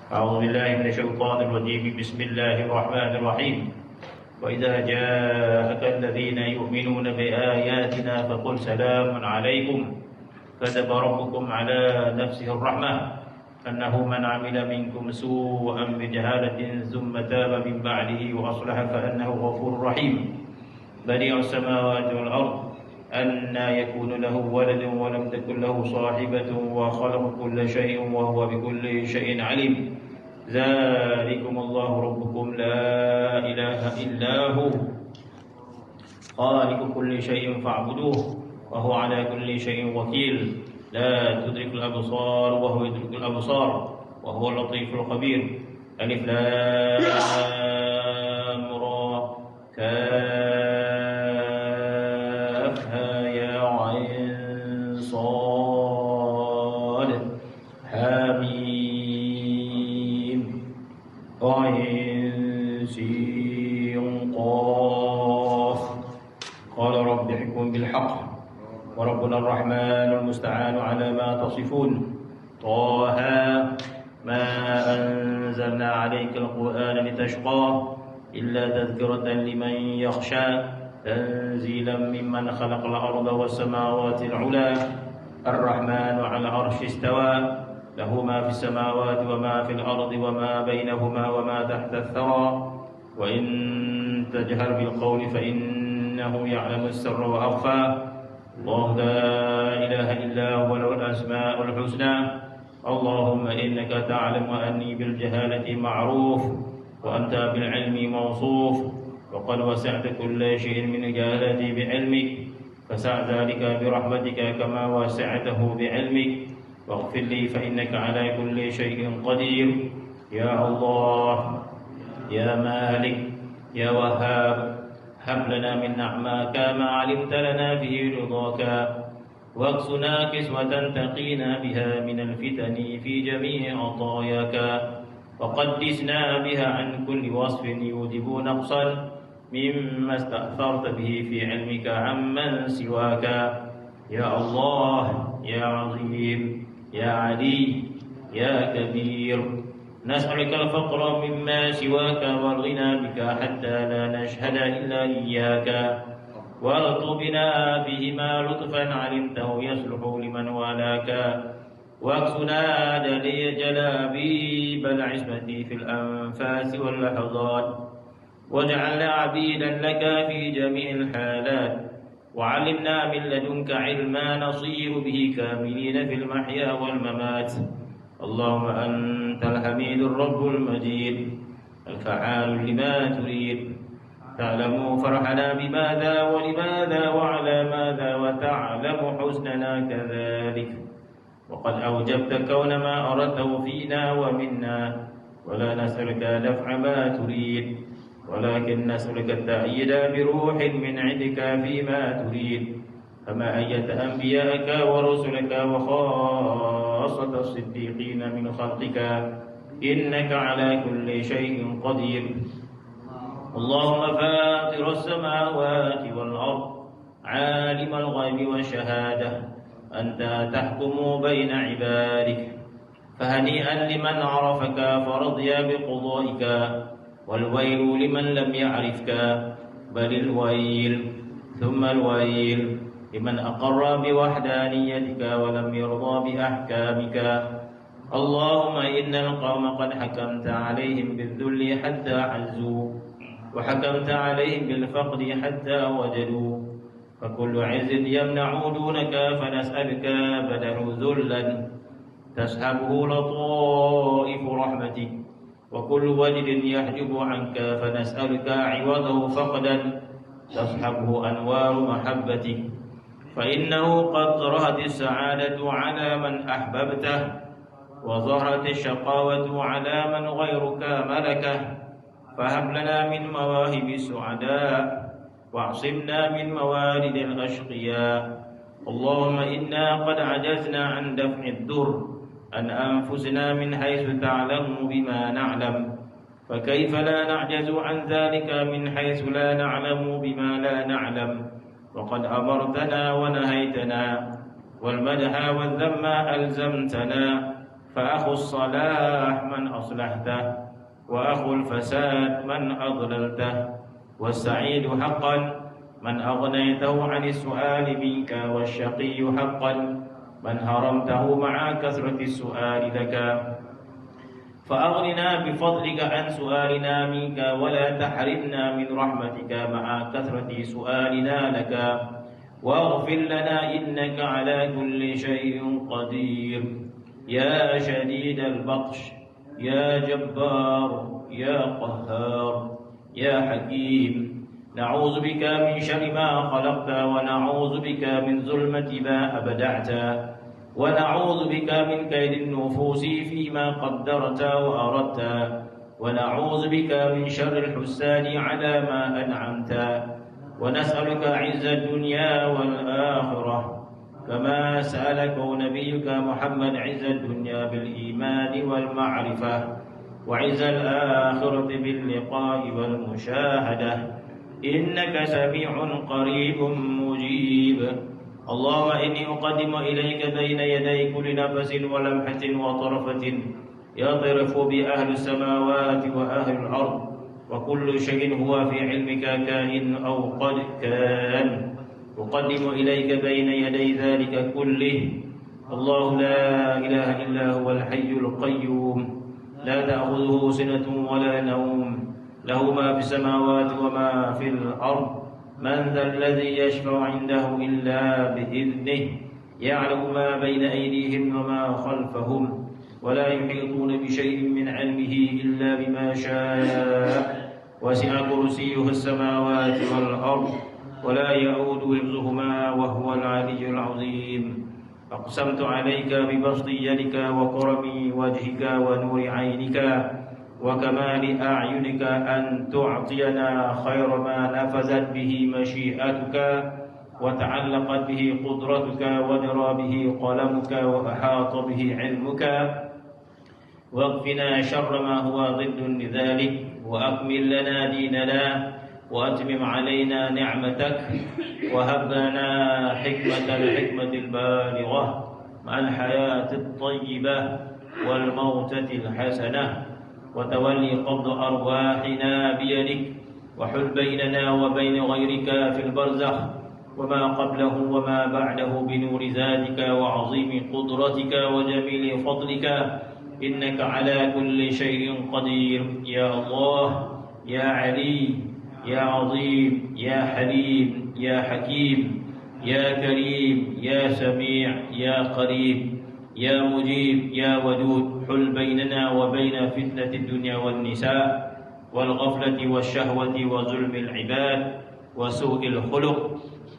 أعوذ بالله من الشيطان الرجيم. بسم الله الرحمن الرحيم. وإذا جاءك الذين يؤمنون بآياتنا فقل سلام عليكم كتب ربكم على نفسه الرحمة أنه من عمل منكم سوءا بجهالة ثم تاب من بعده وأصلح فأنه غفور رحيم. بديع السماوات والأرض أنى يكون له ولد ولم تكن له صاحبة وخلق كل شيء وهو بكل شيء عليم. ذلكم الله ربكم لا إله إلا هو خالق كل شيء فاعبدوه وهو على كل شيء وكيل. لا تدرك الأبصار وهو يدرك الأبصار وهو اللطيف الخبير. ألف لام را كافها يا عين صاد حميم عين سين قاف. قال رب احكم بالحق وربنا الرحمن المستعان على ما تصفون. طه ما أنزلنا عليك القرآن لتشقى إلا تذكرة لمن يخشى تنزيلا ممن خلق الأرض والسماوات العلى. الرحمن على العرش استوى له ما في السماوات وما في الأرض وما بينهما وما تحت الثرى. وإن تجهر بالقول فإنه يعلم السر وأخفى. الله لا إله إلا هو له الأسماء الحسنى. اللهم إنك تعلم أني بالجهالة معروف وأنت بالعلم موصوف وقد وسعت كل شيء من جهالتي بعلمك فسع ذلك برحمتك كما وسعته بعلمك واغفر لي فإنك على كل شيء قدير. يا الله يا مالك يا وهاب هب لنا من نعماك ما علمت لنا به رضاك واكسنا كسوة تقينا بها من الفتن في جميع عطاياك وقدسنا بها عن كل وصف يوجب نقصا مما استأثرت به في علمك عمن سواك. يا الله يا عظيم يا علي يا كبير نسألك الفقر مما سواك والغنى بك حتى لا نشهد إلا إياك والطف بنا فيهما لطفا علمته يصلح لمن والاك واكسنا جلابيب العصمة في الأنفاس واللحظات واجعلنا عبيدا لك في جميع الحالات وعلمنا من لدنك علما نصير به كاملين في المحيا والممات. اللهم أنت الحميد الرب المجيد الفعال لما تريد تعلم فرحنا بماذا ولماذا وعلى ماذا وتعلم حزننا كذلك وقد أوجبت كون ما أردته فينا ومنا ولا نسألك دفع ما تريد ولكن نسألك التأييد بروح من عندك فيما تريد. فما أيت أنبياءك ورسلك وخاصة الصديقين من خلقك إنك على كل شيء قدير. اللهم فاطر السماوات والأرض عالم الغيب والشهادة أنت تحكم بين عبادك فهنيئا لمن عرفك فرضي بقضائك والويل لمن لم يعرفك بل الويل ثم الويل لمن أقر بوحدانيتك ولم يرضى بأحكامك. اللهم إن القوم قد حكمت عليهم بالذل حتى عزوا وحكمت عليهم بالفقد حتى وجدوا فكل عز يمنع دونك فنسألك بدل ذلا تسحبه لطائف رحمتك وكل وجد يحجب عنك فنسألك عوضه فقدا تصحبه أنوار محبتك فإنه قد ظهرت السعادة على من أحببته وظهرت الشقاوة على من غيرك ملكه فهب لنا من مواهب السعداء واعصمنا من موارد الأشقياء. اللهم إنا قد عجزنا عن دفع الضر عن أنفسنا من حيث تعلم بما نعلم فكيف لا نعجز عن ذلك من حيث لا نعلم بما لا نعلم وقد أمرتنا ونهيتنا والمدح والذم ألزمتنا فأخو الصلاح من أصلحته وأخو الفساد من أضللته والسعيد حقا من أغنيته عن السؤال منك والشقي حقا من هرمته مع كثرة السؤال لك فأغننا بفضلك عن سؤالنا منك ولا تحرمنا من رحمتك مع كثرة سؤالنا لك واغفر لنا إنك على كل شيء قدير يا شديد البطش يا جبار يا قهار يا حكيم نعوذ بك من شر ما خلقت ونعوذ بك من ظلمة ما أبدعت ونعوذ بك من كيد النفوس فيما قدرت وأردت ونعوذ بك من شر الحساد على ما أنعمت ونسألك عز الدنيا والآخرة كما سألك نبيك محمد عز الدنيا بالإيمان والمعرفة وعز الآخرة باللقاء والمشاهدة إنك سميع قريب مجيب اللهم إني أقدم إليك بين يدي كل نفس ولمحة وطرفة يطرف بأهل السماوات وأهل الأرض وكل شيء هو في علمك كائن أو قد كان أقدم إليك بين يدي ذلك كله الله لا إله إلا هو الحي القيوم لا تأخذه سنة ولا نوم له ما في السماوات وما في الأرض من ذا الذي يشفع عنده إلا بإذنه يعلم ما بين أيديهم وما خلفهم ولا يحيطون بشيء من علمه إلا بما شاء وسع كرسيه السماوات والأرض ولا يؤود حفظهما وهو العلي العظيم أقسمت عليك ببسط يدك وكرم وجهك ونور عينك وكمال أعينك أن تعطينا خير ما نفذت به مشيئتك وتعلقت به قدرتك وجرى به قلمك وأحاط به علمك واكفنا شر ما هو ضد لذلك وأكمل لنا ديننا وأتمم علينا نعمتك وهب لنا الحكمة البالغة مع الحياة الطيبة والموتة الحسنة وتولي قبض أرواحنا بيدك وحل بيننا وبين غيرك في البرزخ وما قبله وما بعده بنور ذاتك وعظيم قدرتك وجميل فضلك إنك على كل شيء قدير يا الله يا علي يا عظيم يا حليم يا حكيم يا كريم يا سميع يا قريب يا مجيب يا ودود حل بيننا وبين فتنة الدنيا والنساء والغفلة والشهوة وظلم العباد وسوء الخلق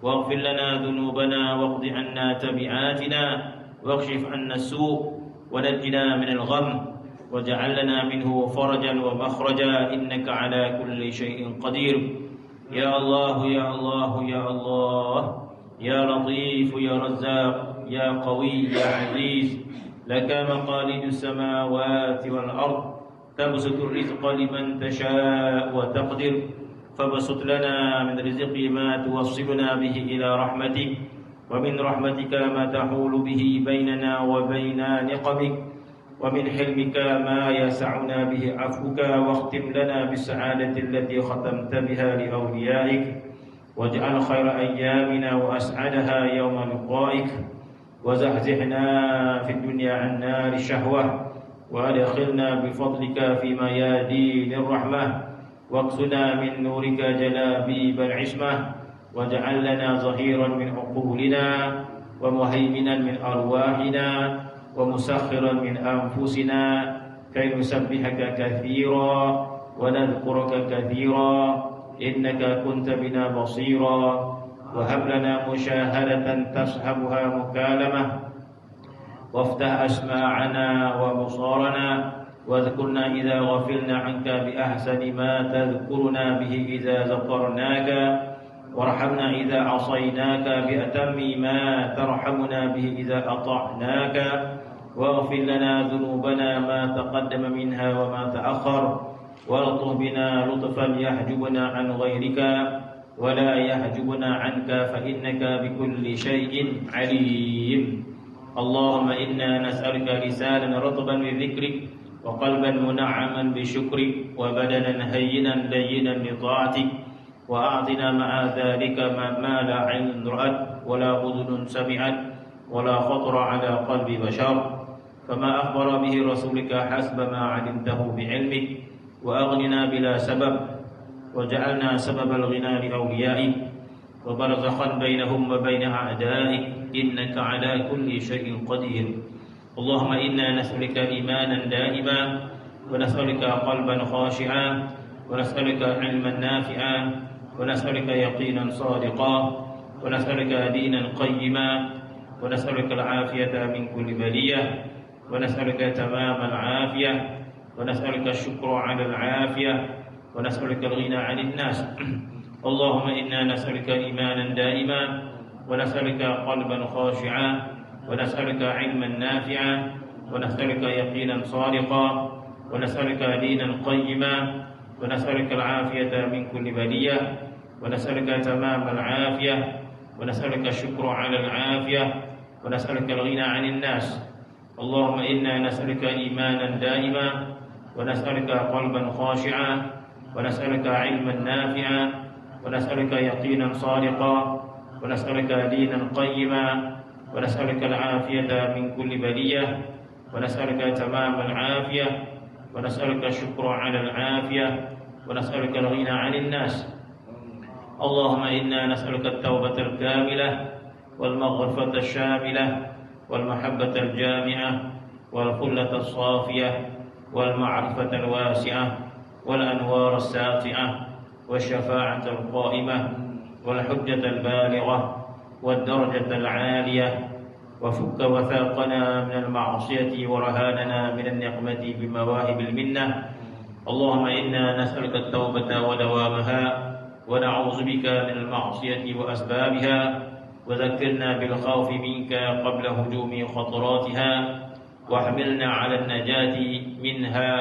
واغفر لنا ذنوبنا واقض عنا تبعاتنا واكشف عنا السوء ونجنا من الغم واجعل لنا منه فرجا ومخرجا إنك على كل شيء قدير يا الله يا الله يا الله يا لطيف يا رزاق يا قوي يا عزيز لك مقاليد السماوات والأرض تبسط الرزق لمن تشاء وتقدر فبسط لنا من رزق ما توصلنا به إلى رحمتك ومن رحمتك ما تحول به بيننا وبين نقمك ومن حلمك ما يسعنا به عفوك واختم لنا بالسعادة التي ختمت بها لأوليائك واجعل خير أيامنا وأسعدها يوم لقائك وزحزحنا في الدنيا عن نار الشهوة وأدخلنا بفضلك في ميادين الرحمة واكسنا من نورك جلابيب العصمة واجعل لنا ظهيرا من عقولنا ومهيمنا من أرواحنا ومسخرا من أنفسنا كي نسبحك كثيرا ونذكرك كثيرا إنك كنت بنا بصيرا وهب لنا مشاهدة تصحبها مكالمة وافتح أسماعنا وبصارنا واذكرنا إذا غفلنا عنك بأحسن ما تذكرنا به إذا ذكرناك وارحمنا إذا عصيناك بأتم ما ترحمنا به إذا أطعناك واغفر لنا ذنوبنا ما تقدم منها وما تأخر والطف بنا لطفا يحجبنا عن غيرك ولا يحجبنا عنك فإنك بكل شيء عليم اللهم إنا نسألك لسانا رطبا بذكرك وقلبا منعما بشكرك وبدنا هينا لينا بطاعتك وأعطنا مع ذلك ما لا عين رأت ولا أذن سمعت ولا خطر على قلب بشر فما أخبر به رسولك حسب ما علمته بعلمك وأغننا بلا سبب وجعلنا سبب الغنى لأوليائك وبرزخا بينهم وبين أعدائك إنك على كل شيء قدير اللهم إنا نسألك إيمانا دائما ونسألك قلبا خاشعا ونسألك علما نافعا ونسألك يقينا صادقا ونسألك دينا قيما ونسألك العافية من كل بلية ونسألك تمام العافية ونسألك الشكر على العافية ونسألك الغنى عن الناس اللهم إنا نسألك إيمانا دائما ونسألك قلبا خاشعا ونسألك علما نافعا ونسألك يقينا صادقا ونسألك دينا قيما ونسألك العافية من كل بلية ونسألك تمام العافية ونسألك الشكر على العافية ونسألك الغنى عن الناس اللهم إنا نسألك إيمانا دائما ونسألك قلبا خاشعا ونسألك علما نافعا ونسألك يقينا صادقا ونسألك دينا قيما ونسألك العافية من كل بلية ونسألك تمام العافية ونسألك الشكر على العافية ونسألك الغنى عن الناس اللهم إنا نسألك التوبة الكاملة والمغفرة الشاملة والمحبة الجامعة والخلة الصافية والمعرفة الواسعة والأنوار الساطعة والشفاعة القائمة والحجة البالغة والدرجة العالية وفك وثاقنا من المعصية ورهاننا من النقمة بمواهب المنة اللهم إنا نسألك التوبة ودوامها ونعوذ بك من المعصية وأسبابها وذكرنا بالخوف منك قبل هجوم خطراتها واحملنا على النجاة منها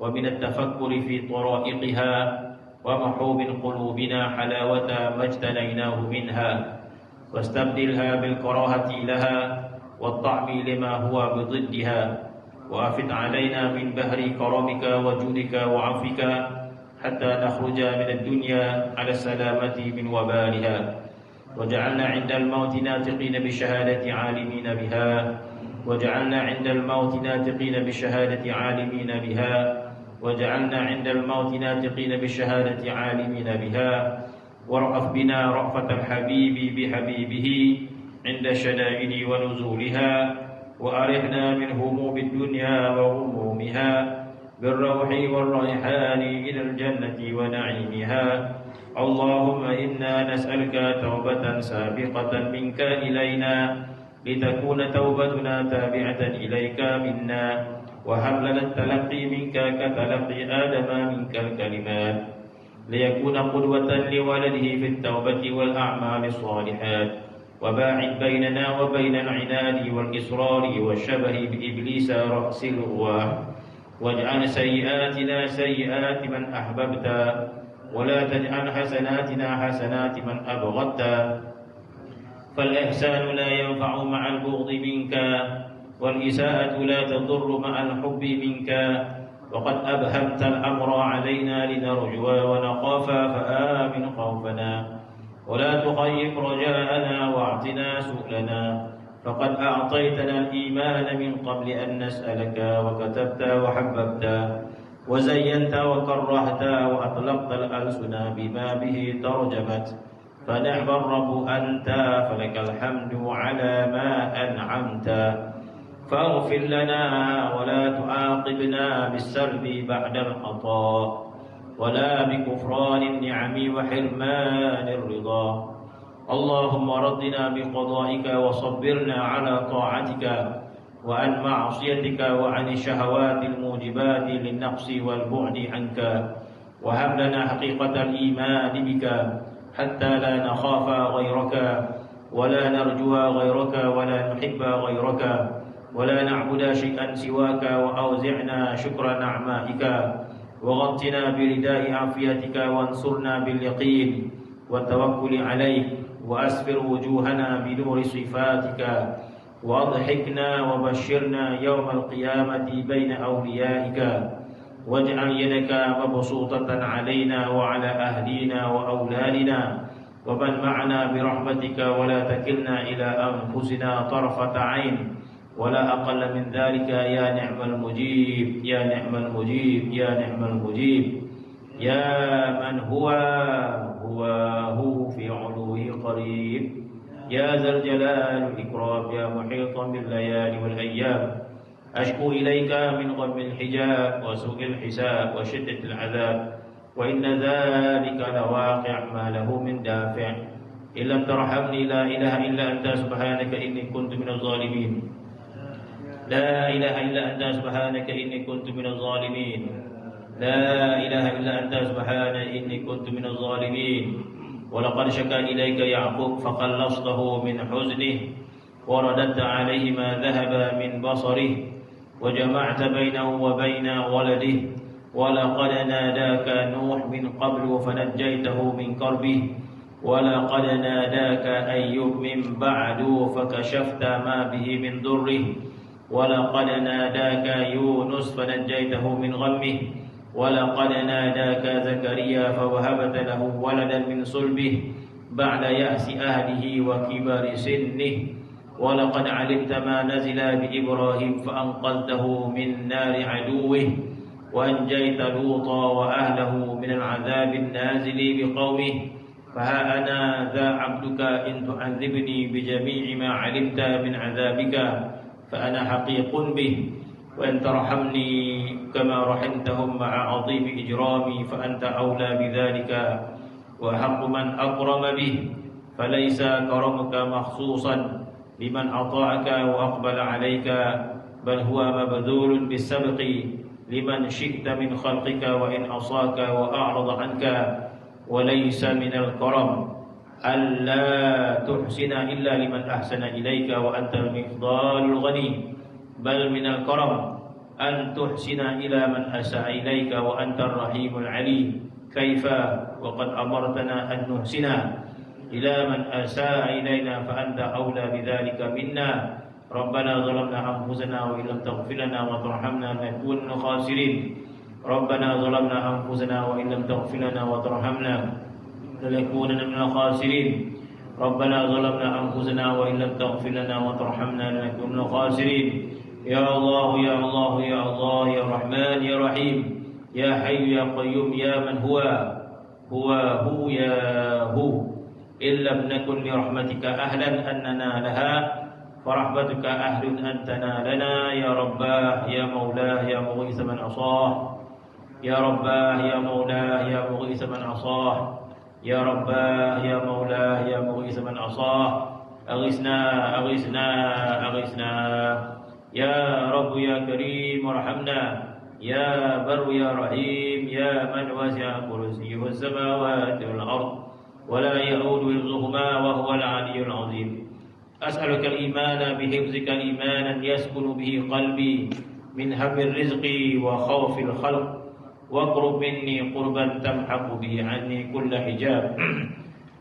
ومن التفكر في طرائقها ومحوب قلوبنا حلاوة ما اجتنيناه منها واستبدلها بالكراهة لها والطعم لما هو بضدها وأفد علينا من بهر كرمك وجودك وعفوك حتى نخرج من الدنيا على السلامة من وبالها وجعلنا عند الموت ناطقين بشهادة عالمين بها وجعلنا عند الموت ناطقين بشهادة عالمين بها وجعلنا عند الموت ناطقين بشهادة عالمين بها وارأف بنا رأفة الحبيب بحبيبه عند الشدائد ونزولها وأرحنا من هموم الدنيا وغمومها بالروح والريحان إلى الجنة ونعيمها اللهم إنا نسألك توبة سابقة منك إلينا لتكون توبتنا تابعة إليك منا وهب لنا التلقي منك كتلقي آدم منك الكلمات ليكون قدوة لولده في التوبة والأعمال الصالحات وباعد بيننا وبين العناد والإصرار والشبه بإبليس رأس الأرواح واجعل سيئاتنا سيئات من أحببت ولا تجعل حسناتنا حسنات من أبغضت فالإحسان لا ينفع مع البغض منك والإساءة لا تضر مع الحب منك وقد أبهمت الأمر علينا لنرجو ونخاف فآمن خوفنا ولا تخيب رجاءنا واعطنا سؤلنا فقد أعطيتنا الإيمان من قبل أن نسألك وكتبت وحببت وزينت وكرهت وأطلقت الألسن بما به ترجمت فنعم الرب أنت فلك الحمد على ما أنعمت فاغفر لنا ولا تعاقبنا بالسلب بعد العطاء ولا بكفران النعم وحرمان الرضا اللهم ردنا بقضائك وصبرنا على طاعتك وعن معصيتك وعن الشهوات الموجبات للنقص والبعد عنك وهب لنا حقيقة الإيمان بك حتى لا نخاف غيرك ولا نرجو غيرك ولا نحب غيرك ولا نعبد شيئا سواك وأوزعنا شكر نعمائك وغطنا برداء عافيتك وانصرنا باليقين والتوكل عليك وأسفر وجوهنا بنور صفاتك وأضحكنا وبشرنا يوم القيامة بين أوليائك واجعل يدك مبسوطة علينا وعلى أهلينا وأولادنا ومن معنا برحمتك ولا تكلنا إلى أنفسنا طرفة عين ولا أقل من ذلك يا نعم المجيب يا نعم المجيب يا نعم المجيب يا من هو في علوه قريب يا ذا الجلال والإكرام يا محيطا بالليالي والأيام أشكو إليك من غم الحجاب وسوء الحساب وشدة العذاب وإن ذلك لواقع ما له من دافع إن لم ترحمني لا إله إلا أنت سبحانك إني كنت من الظالمين لا إله إلا أنت سبحانك إني كنت من الظالمين لا إله إلا أنت سبحانك إني كنت من الظالمين ولقد شكا إليك يعقوب فخلصته من حزنه ورددت عليه ما ذهب من بصره وجمعت بينه وبين ولده ولقد ناداك نوح من قبل فنجيته من كربه ولقد ناداك أيوب من بعد فكشفت ما به من ضره ولقد ناداك يونس فنجيته من غمه ولقد ناداك زكريا فوهبت له ولدا من صلبه بعد يأس أهله وكبر سنه ولقد علمت ما نزل بإبراهيم فأنقذته من نار عدوه وأنجيت لوطا وأهله من العذاب النازل بقومه فها أنا ذا عبدك إن تعذبني بجميع ما علمت من عذابك فأنا حقيق به وإن ترحمني كما رحمتهم مع عظيم إجرامي فأنت أولى بذلك وحق من أكرم به فليس كرمك مخصوصا لمن أطاعك وأقبل عليك بل هو مبذول بالسبق لمن شئت من خلقك وإن عصاك وأعرض عنك وليس من الكرم ألا تحسن إلا لمن أحسن إليك وأنت المفضال الغني بل من الكرم أن تحسن إلى من أساء إليك وأنت الرحيم العليم كيف وقد أمرتنا أن نحسن إلى من أساء إلينا فأنت أولى بذلك منا ربنا ظلمنا أنفسنا وإن لم تغفر لنا وترحمنا لنكون من الخاسرين ربنا ظلمنا أنفسنا وإن لم تغفر لنا وترحمنا لنكونن من الخاسرين ربنا ظلمنا أنفسنا وإن لم تغفر لنا وترحمنا لنكون من الخاسرين يا الله يا الله يا الله يا رحمن يا رحيم يا حي يا قيوم يا من هو يا هو إن لم نكن لرحمتك أهلا أن ننالها فرحمتك أهل أن تنالنا يا رباه يا مولاه يا مغيث من عصاه يا رباه يا مولاه يا مغيث من عصاه يا رباه يا مولاه يا مغيث من عصاه أغثنا أغثنا أغثنا يا رب يا كريم ارحمنا يا بر يا رحيم يا من وسع كرسيه السماوات والأرض ولا يؤود حفظهما وهو العلي العظيم أسألك الإيمان بحفظك إيمانا يسكن به قلبي من هم الرزق وخوف الخلق واقرب مني قربا تمحق به عني كل حجاب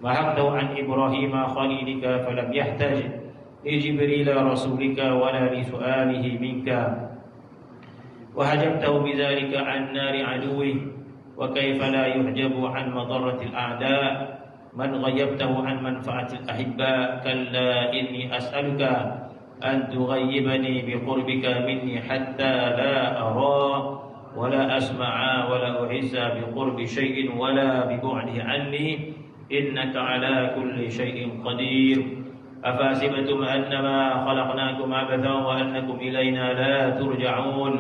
محقته عن إبراهيم خليلك فلم يحتج لجبريل رسولك ولا لسؤاله منك وحجبته بذلك عن نار عدوه وكيف لا يحجب عن مضرة الأعداء من غيبته عن منفعة الأحباء كلا إني أسألك أن تغيبني بقربك مني حتى لا أرى ولا أسمع ولا أحس بقرب شيء ولا ببعده عني إنك على كل شيء قدير أفحسبتم أنما خلقناكم عبثا وأنكم إلينا لا ترجعون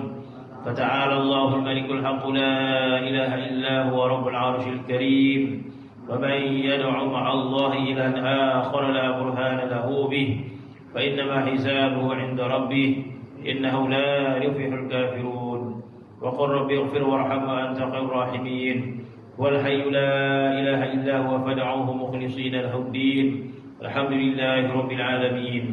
فتعالى الله الملك الحق لا إله إلا هو رب العرش الكريم ومن يدع مع الله إلها آخر لا برهان له به فإنما حسابه عند ربه إنه لا يفلح الكافرون وقل رب اغفر وارحم وأنت خير الراحمين والحي لا إله إلا هو فادعوه مخلصين له الدين الحمد لله رب العالمين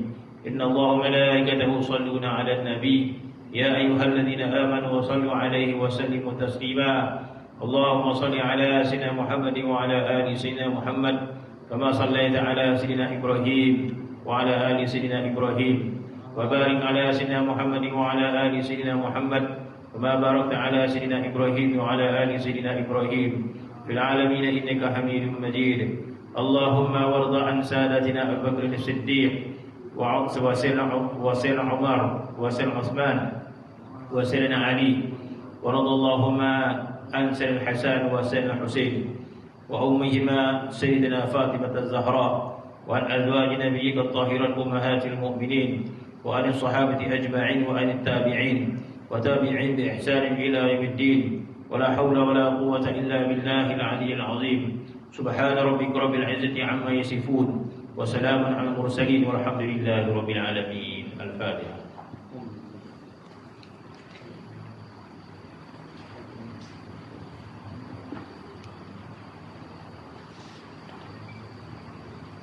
إن الله وملائكته يصلون على النبي يا أيها الذين آمنوا صلوا عليه وسلموا تسليما اللهم صل على سيدنا محمد وعلى آل سيدنا محمد كما صليت على سيدنا إبراهيم وعلى آل سيدنا إبراهيم وبارك على سيدنا محمد وعلى آل سيدنا محمد كما باركت على سيدنا إبراهيم وعلى آل سيدنا إبراهيم في العالمين إنك حميد مجيد. اللهم وارض عن سادتنا أبي بكر الصديق وسيدنا عمر وسيدنا عثمان وسيدنا علي، ورضى اللهم عن سيدنا الحسن وسيدنا الحسين وأمهما سيدنا فاطمة الزهراء، وعن أزواج نبيك الطاهرات أمهات المؤمنين، وعن الصحابة أجمعين، وعن التابعين وتابعين بإحسان إلى يوم الدين. ولا حول ولا قوة إلا بالله العلي العظيم. سبحان ربك رب العزة عما يصفون وسلام على المرسلين والحمد لله رب العالمين. الفاتحة.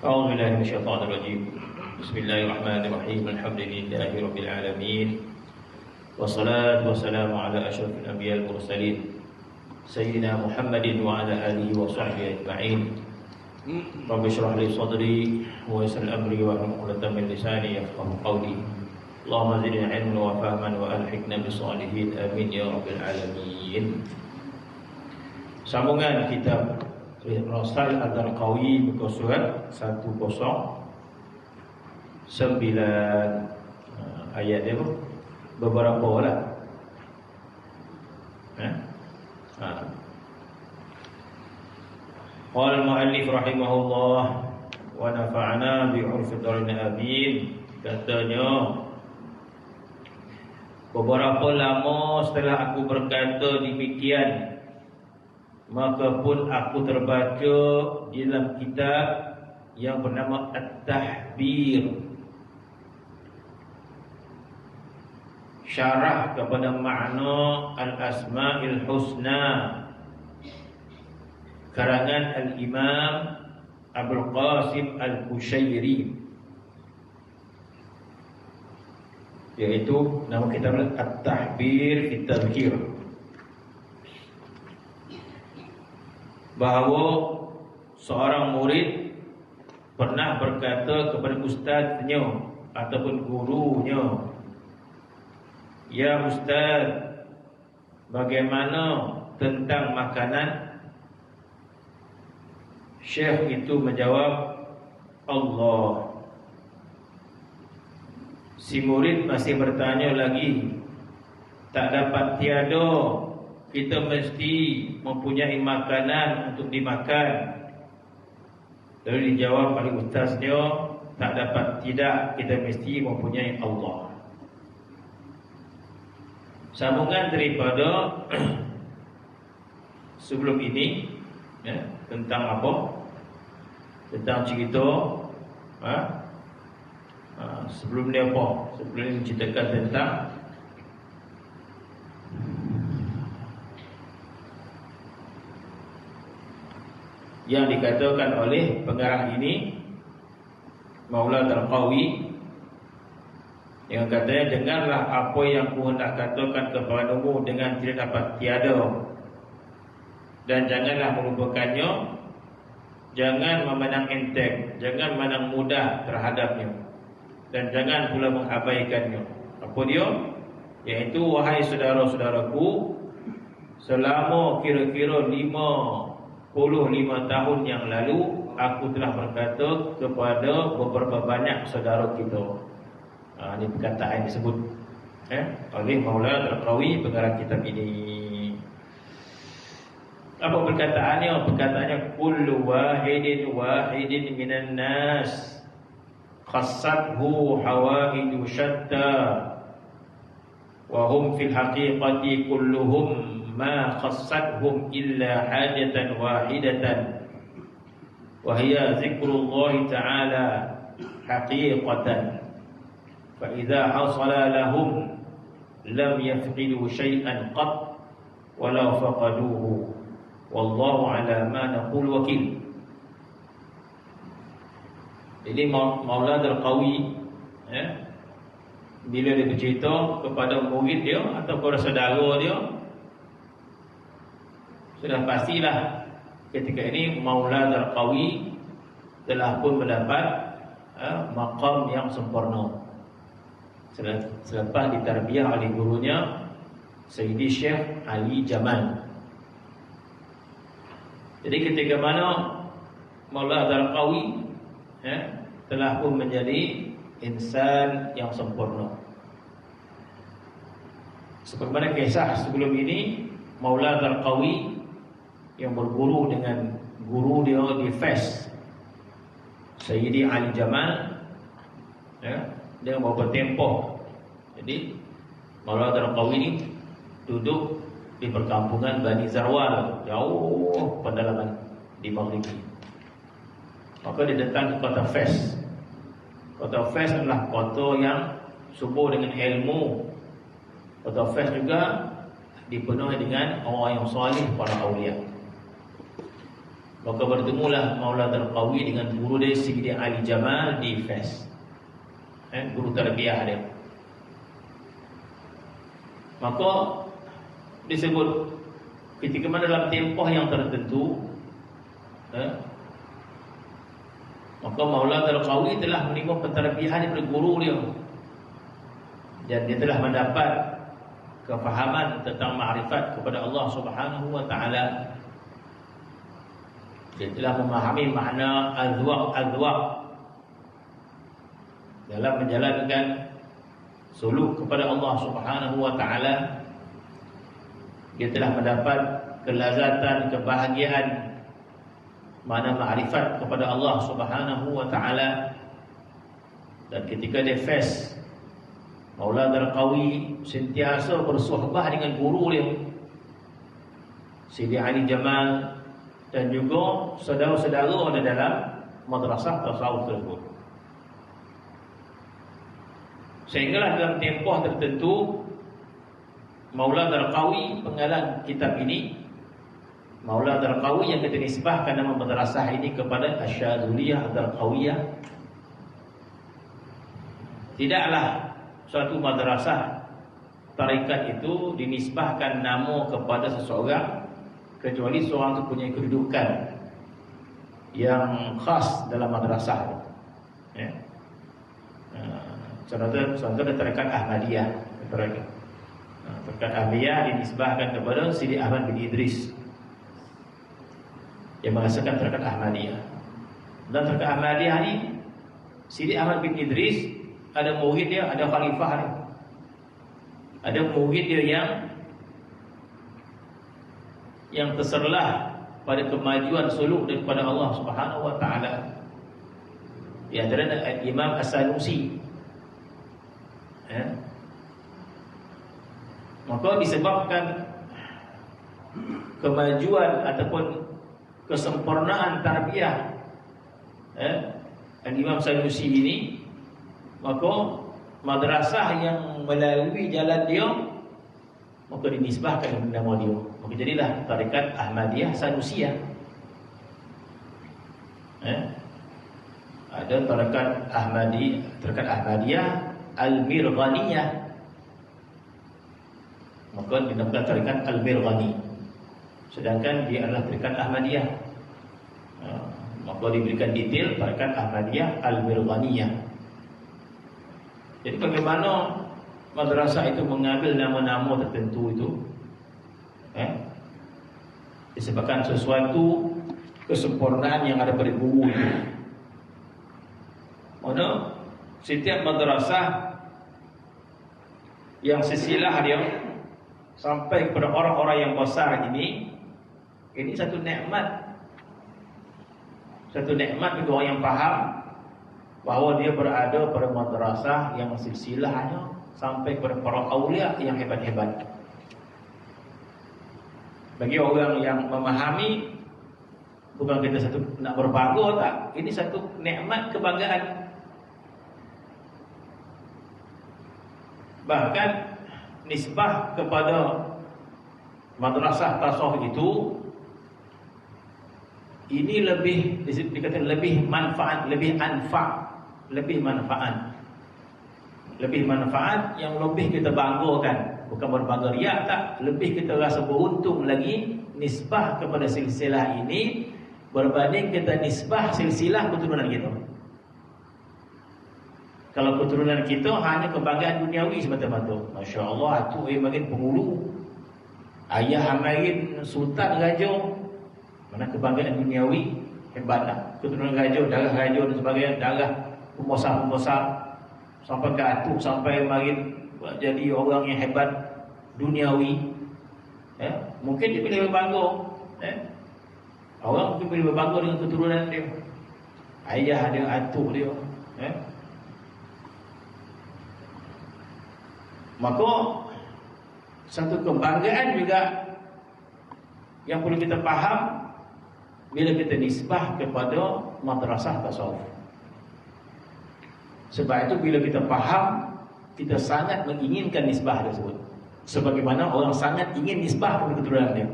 أعوذ بالله من الشيطان الرجيم. بسم الله الرحمن الرحيم. الحمد لله رب العالمين، والصلاة والسلام على أشرف الأنبياء المرسلين سيدنا محمد وعلى آله وصحبه أجمعين. رب اشرح لي صدري ويسر أمري واحلل عقدة من لساني يفقهوا قولي. اللهم زدنا علما وفهما وألحقنا بالصالحين آمين يا رب العالمين. Sambungan kitab Rasal Al-Darqawi muka surat 109 ayat dia beberapa lah. Qala al-muallif rahimahullah wa nafa'ana bi 'urfi darin amin. Katanya, beberapa lama setelah aku berkata demikian, maka pun aku terbaca di dalam kitab yang bernama At-Tahbir, syarah kepada makna Al-Asma'il Husna, karangan Al-Imam Abul Qasim Al-Kushairi, iaitu nama kitab At-Tahbir fi Tadhkir. Bahawa seorang murid pernah berkata kepada ustaznya ataupun gurunya, "Ya ustaz, bagaimana tentang makanan?" Syekh itu menjawab, "Allah." Si murid masih bertanya lagi, "Tak dapat tiada, kita mesti mempunyai makanan untuk dimakan." Lalu dijawab oleh ustaznya, "Tak dapat tidak, kita mesti mempunyai Allah." Sambungan daripada sebelum ini, tentang apa? Tentang cerita sebelum ni apa? Sebelum ni menceritakan tentang yang dikatakan oleh pengarang ini, Maula Darqawi, yang katanya, "Dengarlah apa yang ku hendak katakan kepadamu dengan tidak dapat tiada, dan janganlah melupakannya, jangan memandang enteng, jangan memandang mudah terhadapnya, dan jangan pula mengabaikannya." Apa dia? Iaitu, wahai saudara-saudaraku, selama kira-kira 55 tahun yang lalu, aku telah berkata kepada beberapa banyak saudara kita. Ini perkataan disebut oleh Maula Darqawi, pengarang kitab ini. Apa perkataannya? Perkataannya, "Kullu wahidin minan nas khassathu hawaidu syatta, wa hum fil haqiqati kulluhum ma khassatuhum illa hajatan wahidatan, wa hiya zikrullah ta'ala haqiqatan, fa idza hasala lahum lam yafqidu syai'an qat wa la faqaduhu, wallahu ala ma naqul wakil." Ini Maula Darqawi bila dia bercerita kepada murid dia atau kepada saudara dia, sudah pastilah ketika ini Maula Darqawi telah pun mendapat maqam yang sempurna. selepas ditarbiyah oleh gurunya Sayyidi Syekh Ali Jamal. Jadi ketika mana Maula Darqawi telah pun menjadi insan yang sempurna. Sebagaimana kisah sebelum ini, Maula Darqawi yang berguru dengan guru dia di Fes, Sayyidi Ali Jamal, dia bawa bertempoh. Jadi Maula Darqawi ini duduk di perkampungan Bani Zarwal, jauh pedalaman di Maghribi. Maka dia datang ke kota Fes. Kota Fes adalah kota yang subur dengan ilmu. Kota Fes juga dipenuhi dengan orang yang salih, para awliya. Maka bertemulah Maula Darqawi dengan guru dia Sayyidi Ali Jamal di Fes, guru tarbiyah dia. Maka disebut ketika mana dalam tempoh yang tertentu, maka Maula Darqawi telah menerima pentarbiyahan daripada guru dia, dan dia telah mendapat kefahaman tentang ma'rifat kepada Allah Subhanahu wa taala. Dia telah memahami makna azwaq dalam menjalankan suluk kepada Allah Subhanahu wa taala. Dia telah mendapat kelazatan, kebahagiaan makna ma'rifat kepada Allah Subhanahu wa taala. Dan ketika dia Fes, Maula Darqawi sentiasa bersuhbah dengan guru dia Sayyidi Ali Jamal dan juga saudara-saudara di dalam madrasah tasawuf tersebut. Sehinggalah dalam tempoh tertentu Maula Darqawi penggalan kitab ini, Maula Darqawi yang kita nisbahkan nama madrasah ini kepada Asyadzuliyah Darqawiyah. Tidaklah suatu madrasah tarekat itu dinisbahkan nama kepada seseorang kecuali seorang itu punya kedudukan yang khas dalam madrasah. Contoh tarekat Ahmadiyah. Tarekat Ahmadiyah dinisbahkan kepada Sidi Ahmad bin Idris yang menghasilkan tarekat Ahmadiyah. Dan tarekat Ahmadiyah ini Sidi Ahmad bin Idris ada murid dia, ada khalifah dia. Ada murid dia yang terserlah pada kemajuan suluk daripada Allah Subhanahu wa taala. Di antaranya Imam As-Sanusi. Maka disebabkan kemajuan ataupun kesempurnaan tarbiyah Imam Sanusi ini, maka madrasah yang melalui jalan dia maka dinisbahkan dengan nama dia. Maka jadilah tarekat Ahmadiyah Sanusiyah. Ada tarekat Ahmadiyah Al-Mirghaniyah. Maka dinamakan tarekat Al-Mirghani. Sedangkan dia adalah tarekat Ahmadiyah. Maka diberikan detail tarekat Ahmadiyah Al-Mirghaniyah. Jadi bagaimana madrasah itu mengambil nama-nama tertentu itu, disebabkan sesuatu kesempurnaan yang ada pada guru itu. Mana setiap madrasah yang silsilah dia sampai kepada orang-orang yang besar ini satu nikmat. Satu nikmat bagi orang yang faham bahawa dia berada pada madrasah yang silsilahnya sampai kepada para awliya yang hebat-hebat. Bagi orang yang memahami, bukan kita satu nak berbangga tak, ini satu nikmat kebanggaan. Bahkan nisbah kepada madrasah tasawuf itu ini lebih dikatakan lebih manfaat, lebih manfaat yang lebih kita banggakan. Bukan berbangga riak tak, lebih kita rasa beruntung lagi nisbah kepada silsilah ini berbanding kita nisbah silsilah keturunan kita. Kalau keturunan kita hanya kebanggaan duniawi semata-mata. Masya Allah, atuk makin penghulu, ayah makin sultan raja. Mana kebanggaan duniawi, hebatlah. Keturunan raja, darah raja dan sebagainya, darah pembesar-pembesar, sampai ke atuk, sampai makin jadi orang yang hebat duniawi. Mungkin dia boleh berbangga. Orang mungkin boleh berbangga dengan keturunan dia, ayah dia, atuk dia. Maka satu kebanggaan juga yang perlu kita faham bila kita nisbah kepada madrasah tasawuf. Sebab itu bila kita faham, kita sangat menginginkan nisbah tersebut. Sebagaimana orang sangat ingin nisbah kepada keturunan dia.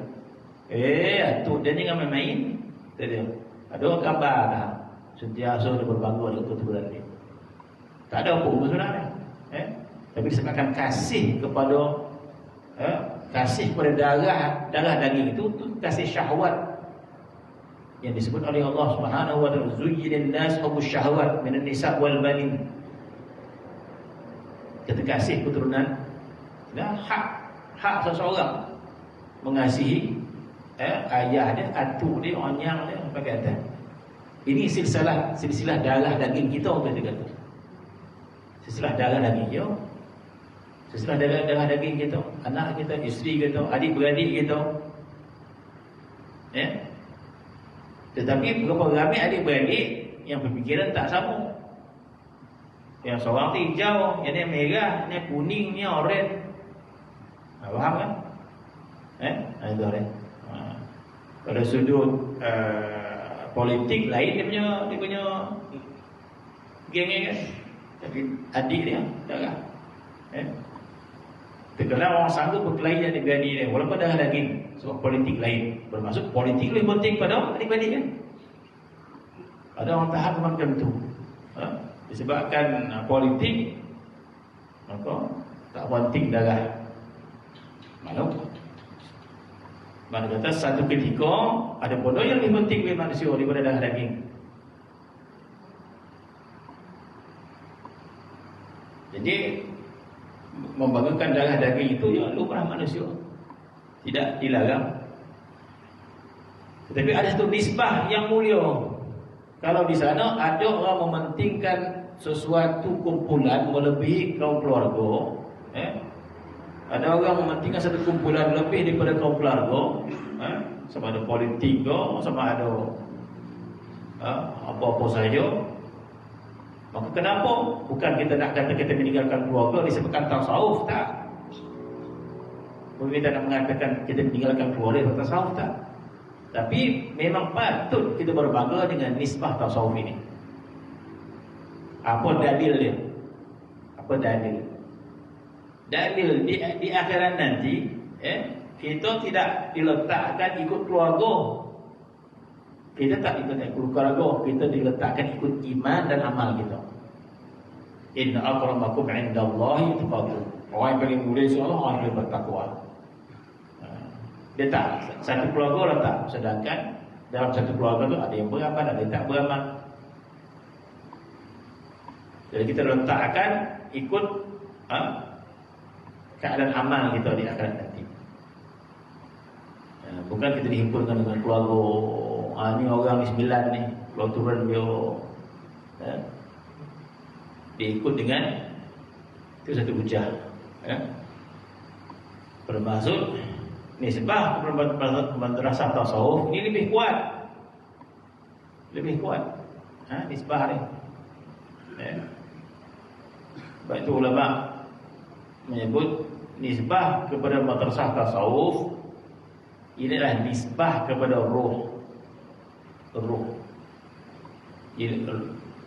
Atuk dia jangan main-main. Ada orang gambar dah, sentiasa dia berbangga dengan keturunan dia. Tak ada apa pun sebenarnya. Tapi disebabkan kasih kepada kasih kepada darah daging itu kasih syahwat yang disebut oleh Allah Subhanahu wa taala, zuyyina nas hubbush syahwat minan nisa wal banin. Kita kasih keturunan dan hak seseorang mengasihi ayah dia, atuk dia, onyang dia, apa kata. Ini silsilah darah daging kita, kita kata. Silsilah darah daging kita. Silsilah darah daging kita, anak kita, isteri kita, adik-beradik kita. Tetapi berapa ramai adik-beradik yang berfikiran tak sama. Yang seorang tu hijau, yang ni merah, ni kuning, ni oranye. Faham kan? Itu oranye. Pada sudut politik lain dia punya geng kan. Tapi adik dia darah. Terkadang orang sanggup berkelahi dengan adik-beradik dia walaupun darah daging, sebab politik lain. Bermaksud politik lebih penting pada adik-beradik kan. Ada orang tahan macam tu. Disebabkan politik, maka tak penting darah. Mana kata satu ketika ada bodoh yang lebih penting bagi manusia daripada darah daging. Jadi membanggakan darah daging itu ya lumrah manusia, tidak dilarang. Tetapi ada satu nisbah yang mulia. Kalau di sana ada orang mementingkan sesuatu kumpulan melebihi kaum keluarga, ada orang mementingkan satu kumpulan lebih daripada kaum keluarga, sama ada politik ke, sama ada apa-apa saja. Maka kenapa? Bukan kita nak kata kita meninggalkan keluarga disebabkan tasawuf, tak. Bukan kita nak mengatakan kita meninggalkan keluarga disebabkan tasawuf, tak. Tapi memang patut kita berbangga dengan nisbah tasawuf ini. Apa dalil dia? Apa dalil? Dalil di akhirat nanti, kita tidak diletakkan ikut keluarga. Kita tak ikut keluarga, kita diletakkan ikut iman dan amal kita. Inna akramakum indallahi atqakum. Orang yang paling mulia insya-Allah orang yang bertakwa. Dia tak satu keluarga letak, sedangkan dalam satu keluarga tu ada yang beramal, ada yang tak beramal. Jadi kita letakkan ikut keadaan amal kita di akhirat nanti. Bukan kita dihimpunkan dengan keluarga. Ni orang ni 9 ni, keluarga turun dia. Diikut dengan itu satu hujah. Bermaksud nisbah madrasah tasawuf ini lebih kuat. Lebih kuat. Nisbah ni. Sebab itu ulama menyebut nisbah kepada madrasah tasawuf inilah nisbah kepada ruh. Ruh.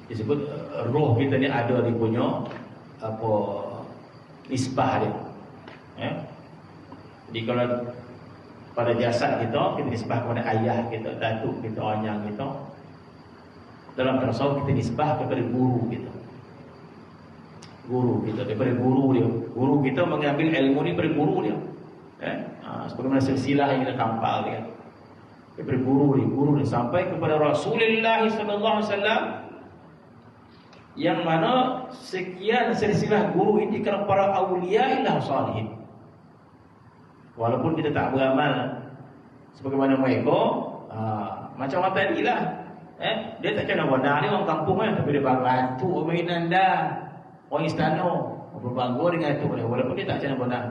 Disebut ruh kita ni ada di punya apa nisbah dia. Jadi kalau pada jasad kita nisbah kepada ayah kita, datuk kita, onyang kita. Dalam tasawuf kita nisbah kepada guru kita. Guru kita, daripada guru dia. Guru kita mengambil ilmu ni daripada guru dia. Sebagaimana silsilah yang kita kampal dia. Daripada guru ni sampai kepada Rasulullah sallallahu alaihi wasallam. yang mana sekian silsilah guru ini kerana para awliya ilah salihin. Walaupun kita tak beramal sebagaimana mereka, macam orang tadi lah, dia tak kena benar, dia orang kampung kan, tapi dia bantu mainan dah, orang istana berbangga dengan itu, walaupun dia tak kena benar,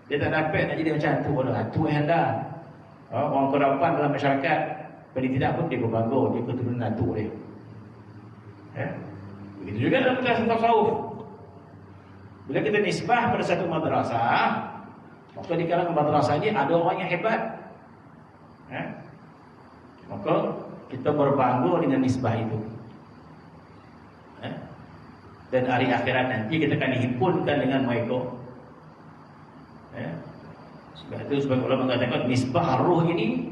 dia tak dapat nak jadi macam tu, tu yang dah. Orang kerapan dalam masyarakat, paling tidak pun dia berbangga, dia keturunan tu dia. Begitu juga dalam tasawuf. Bila kita nisbah pada satu madrasah, maka di kalangan madrasah ini ada orang yang hebat. Maka kita berbangga dengan nisbah itu. Dan hari akhirat nanti kita akan dihimpunkan dengan mereka. Sebab itu sebagai ulama mengatakan nisbah ruh ini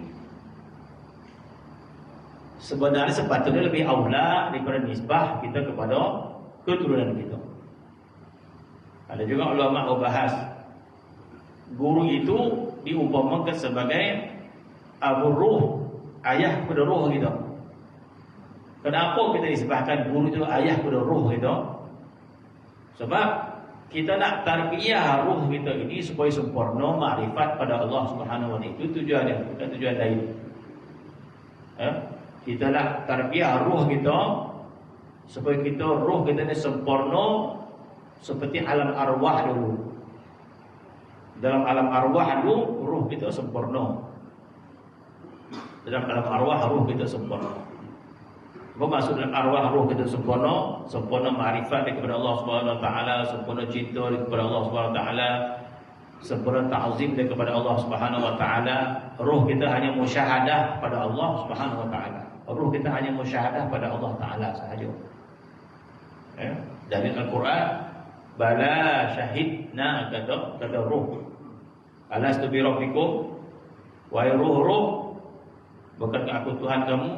sebenarnya sepatutnya lebih aula daripada nisbah kita kepada keturunan kita. Ada juga ulama membahas guru itu diumpamakan sebagai abu ruh, ayah kepada ruh kita. Kenapa kita disebahkan guru itu ayah kepada ruh kita? Sebab kita nak tarbiyah ruh kita ini supaya sempurna makrifat pada Allah Subhanahu wa taala. Itu tujuannya, bukan tujuan lain. Kita nak tarbiyah ruh kita supaya ruh kita ini sempurna seperti alam arwah dulu. Dalam alam arwah dulu ruh kita sempurna. Dalam alam arwah ruh kita sempurna. Apa maksud dalam arwah ruh kita sempurna? Sempurna makrifat kepada Allah Subhanahu wa taala, sempurna cinta kepada Allah Subhanahu wa taala, sempurna ta'zim kepada Allah Subhanahu wa taala. Ruh kita hanya musyahadah pada Allah Subhanahu wa taala. Ruh kita hanya musyahadah pada Allah taala sahaja. Dari Al-Quran, bala syahidna kata ruh. Alastu bi rabbikum, wahai ruh-ruh, bukankah aku Tuhan kamu?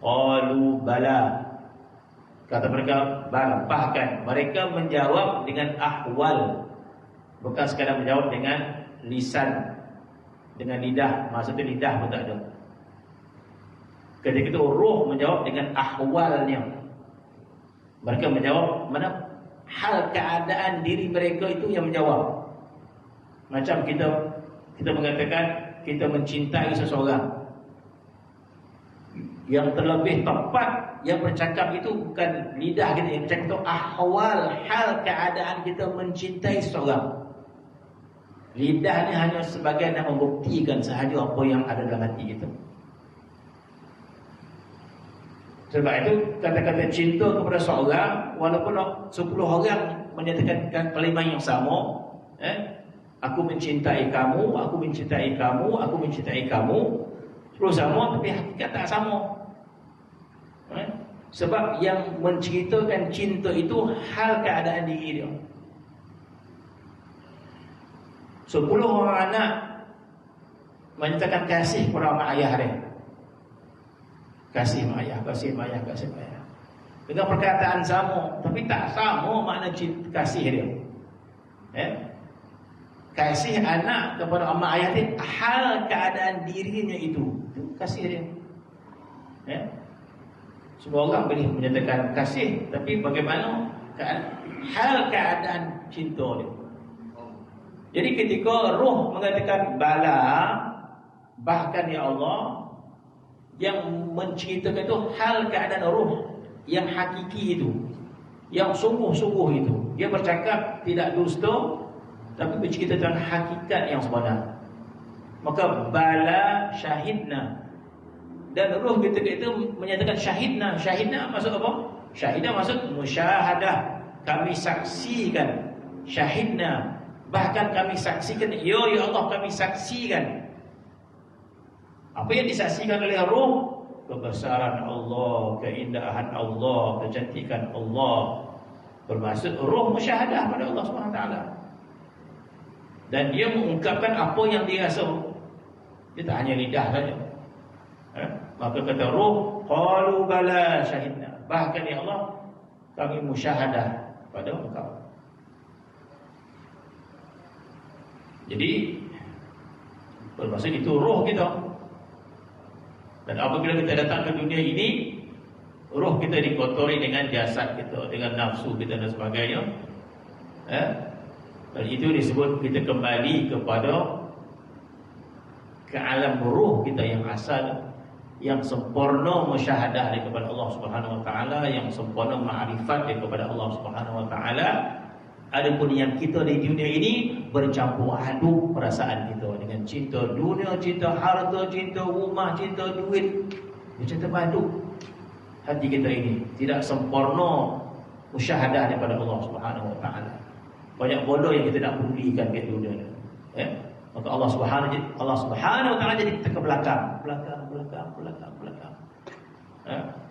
Qalu bala. Kata mereka bala. Bahkan mereka menjawab dengan ahwal, bukan sekadar menjawab dengan lisan, dengan lidah. Maksudnya lidah pun tak ada. Ketika itu ruh menjawab dengan ahwalnya. Mereka menjawab mana hal keadaan diri mereka itu yang menjawab. Macam kita mengatakan kita mencintai seseorang. Yang terlebih tepat yang bercakap itu bukan lidah kita, yang bercakap itu ahwal, hal keadaan kita mencintai seseorang. Lidah ni hanya sebagai nak membuktikan sahaja apa yang ada dalam hati kita. Sebab itu kata-kata cinta kepada seorang, walaupun 10 orang menyatakan kalimat yang sama, aku mencintai kamu, aku mencintai kamu, aku mencintai kamu, terus sama tapi hakikat tak sama. Sebab yang menceritakan cinta itu hal keadaan diri dia. 10 orang anak menyatakan kasih kepada mak ayah dia. Kasih mak ayah, kasih mak ayah, kasih mak ayah. Dengan perkataan sama, tapi tak sama makna cinta, kasih dia. Kasih anak kepada mak ayah dia, hal keadaan dirinya itu kasih dia. Semua orang boleh menyatakan kasih, tapi bagaimana hal keadaan cinta dia. Jadi ketika roh mengatakan bala, bahkan ya Allah, yang menceritakan itu hal keadaan roh yang hakiki itu, yang sungguh-sungguh itu. Dia bercakap tidak dusta, tapi bercerita tentang hakikat yang sebenar. Maka bala syahidna. Dan roh ketika itu menyatakan syahidna. Syahidna maksud apa? Syahidna maksud musyahadah. Kami saksikan. Syahidna. Bahkan kami saksikan. Ya Allah, kami saksikan. Apa yang disaksikan oleh roh? Kebesaran Allah, keindahan Allah, kecantikan Allah. Bermaksud roh musyahadah pada Allah SWT. Dan dia mengungkapkan apa yang dia rasa. Dia tak hanya lidah saja. Maka kata roh, qalu bala syahidna. Bahkan ya Allah, kami musyahadah pada engkau. Jadi bermaksud itu roh kita. Dan apabila kita datang ke dunia ini, Roh kita dikotori dengan jasad kita, dengan nafsu kita dan sebagainya. Dan itu disebut kita kembali kepada ke alam roh kita yang asal, yang sempurna musyahadah daripada Allah Subhanahu Wa Taala, yang sempurna ma'rifat daripada Allah Subhanahu Wa Taala. Adapun yang kita di dunia ini bercampur aduk perasaan kita dengan cinta dunia, cinta harta, cinta rumah, cinta duit, cinta baduk. Hati kita ini tidak sempurna musyahadah daripada Allah Subhanahu Wa Taala. Banyak bodoh yang kita nak pedulikan ke dunia ni. Maka Allah Subhanahu Wa Taala jadi kita ke belakang.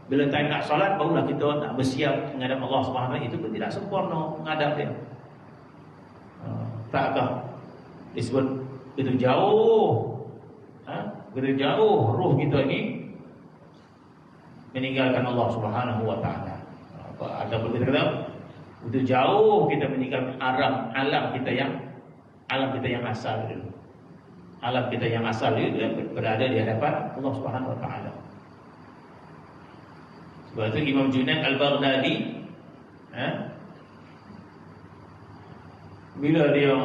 Bila time nak solat, barulah kita nak bersiap menghadap Allah Subhanahu Wa Taala. Itu pun tidak sempurna menghadap dia. Takkah disebut begitu jauh, begitu jauh roh kita ini meninggalkan Allah Subhanahu Wa Taala. Ataupun kita kata begitu jauh kita meninggalkan alam kita yang asal dulu. Alam kita yang asal itu berada di hadapan Allah Subhanahu Wa Taala. Sebab itu Imam Junaid Al-Baghdadi, bila dia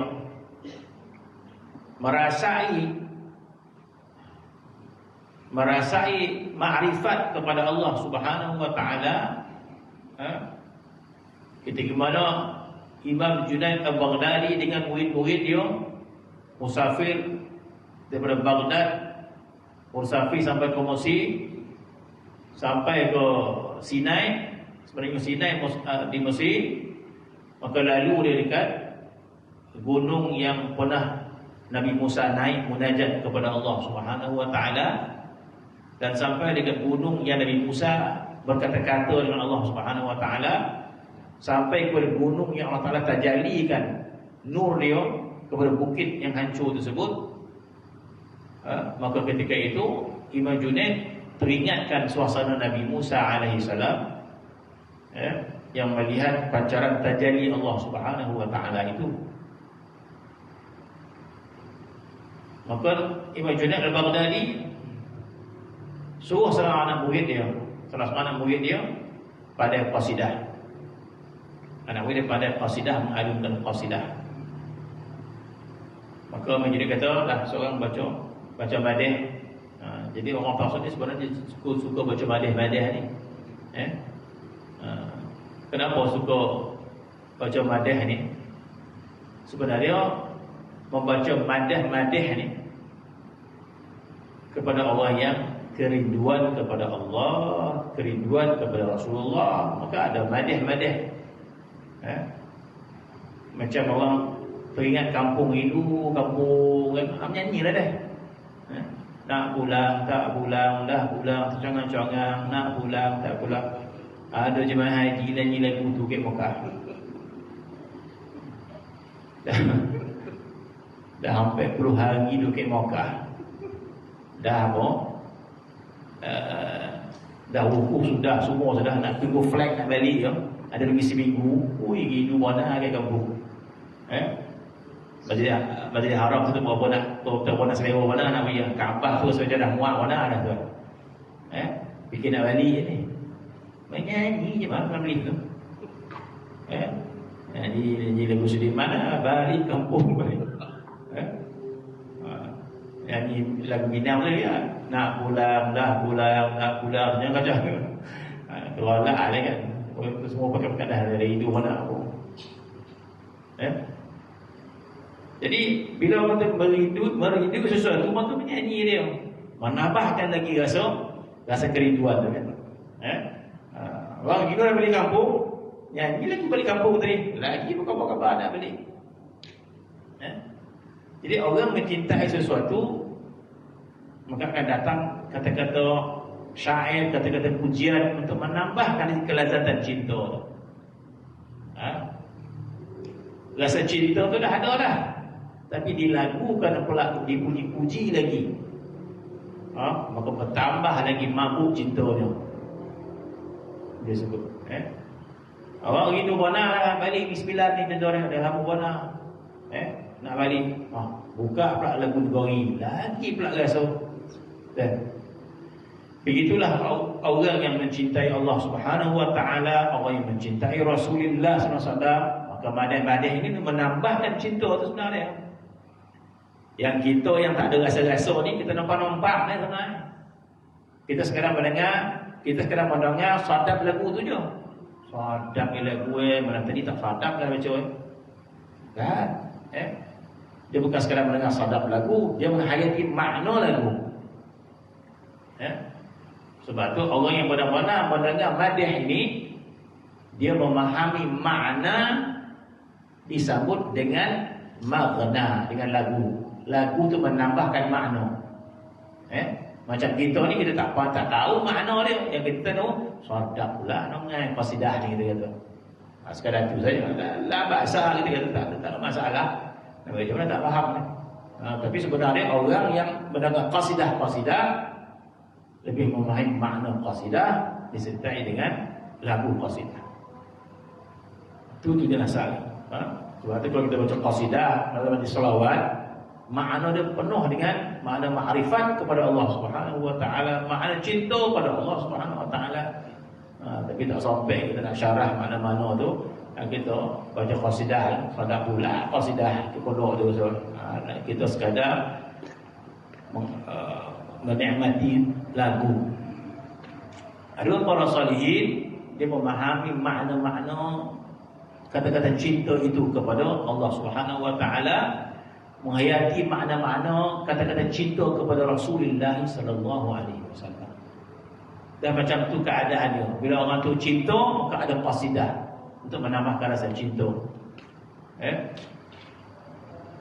merasai ma'rifat kepada Allah Subhanahu Wa Taala, ketika mana Imam Junaid Al-Baghdadi dengan murid-murid dia musafir daripada Baghdad, musafir sampai ke Mesir, sampai ke Sinai. Sebenarnya Sinai di Mesir. Maka lalu dia dekat gunung yang pernah Nabi Musa naik munajat kepada Allah Subhanahu Wa Taala, dan sampai dekat gunung yang Nabi Musa berkata-kata dengan Allah Subhanahu Wa Taala, sampai kepada gunung yang Allah Taala tajallikan nur dia kepada bukit yang hancur tersebut. Maka ketika itu Imam Junaid teringatkan suasana Nabi Musa alaihissalam, yang melihat pancaran tajalli Allah Subhanahu Wa Taala itu. Maka Imam Junaid Al-Baghdadi suruh salah anak murid dia pada qasidah. Anak murid pada qasidah, mengalunkan qasidah. Maka menjadi kata lah seorang baca madih. Jadi orang Pasar ni sebenarnya suka baca madih-madih ni. Kenapa suka baca madih ni? Sebenarnya membaca madih-madih ni kepada Allah yang kerinduan kepada Allah, kerinduan kepada Rasulullah, maka ada madih-madih. Macam orang teringat kampung rindu, kampung kan, nyanyilah dah. Nak pulang, tak pulang, dah pulang, tercangang-cangang, nak pulang, tak pulang. Ada jemaah haji nyanyi lagu tu ke Mekah. Dah hampir 10 hari tu ke Mekah. Dah apa? Dah wukuf sudah, semua sudah, nak tunggu flight nak balik ya. Ada lagi seminggu. Ui, rindu mana ke kampung. Masjid Haram tu berapa nak selera mana nak pergi. Kaabah tu saja dah muak mana dah tu. Fikir nak balik ni. Main nyanyi je malam balik tu. Nyanyi lagu sedih mana balik kampung balik. Nyanyi lagu Minang tu ya. Nak pulang, dah pulang, nak pulang. Jangan kacau. Terolak lah kan. Semua pakai dah dari hidup mana pun. Jadi bila orang tu merindu sesuatu, maka menyanyi dia, menambahkan lagi rasa kerinduan tu kan. Orang gila balik kampung, nyanyi lagi balik kampung tadi, lagi berkabar-kabar nak balik. Jadi orang mencintai sesuatu, maka akan datang kata-kata syair, kata-kata pujian untuk menambahkan kelazatan cinta tu. Rasa cinta tu dah ada dah, tapi dilagukan pula, dipuji-puji lagi, maka bertambah lagi mabuk cintanya. Dia sebut awak rindu bona lah balik bismillah ni tuan-tuan, dah lama bona nak balik, buka pula lagu Gori lagi pula rasa. Begitulah orang yang mencintai Allah Subhanahu wa taala, orang yang mencintai Rasulullah sallallahu alaihi wasallam, maka madai-madai ini menambahkan cinta itu sebenarnya. Yang kita yang tak ada rasa-rasa ni, kita nampak-nampak ni sebenarnya. Kita sekarang mendengar, kita sekarang mendengar sadap lagu tu je. Sadap lagu mana tadi tak sadap dah baca kan? Dia bukan sekarang mendengar sadap lagu, dia menghayati makna lagu. Sebab tu orang yang benar-benar mendengar madih ini, dia memahami makna disambut dengan maghna, dengan lagu. Lagu tu menambahkan makna. Macam kita ni, kita tak tahu makna dia. Yang kita tahu sadap pula dengan qasidah ni, kita kata. Sekadar tu saja. La bahasa kita kata tak ada masalah. Macam mana tak faham ni. Tapi sebenarnya orang yang mendengar qasidah lebih memahami makna qasidah disertai dengan lagu qasidah. Itu jelas sekali. Sebab tu kalau kita baca qasidah dalam majlis selawat, makna dia penuh dengan makna ma'rifat kepada Allah Subhanahu wa taala, makna cinta pada Allah Subhanahu wa taala. Tapi tak sampai kita nak syarah mana-mana tu, kita baca qasidah, sadaq pula qasidah itu penuh tu. Kita sekadar menikmati lagu. Ada para salihin, dia memahami makna-makna kata-kata cinta itu kepada Allah Subhanahu wa taala, menghayati makna-makna kata-kata cinta kepada Rasulullah sallallahu alaihi wasallam. Dan macam tu keadaannya. Bila orang tu cinta, maka ada qasidah untuk menambahkan rasa cinta.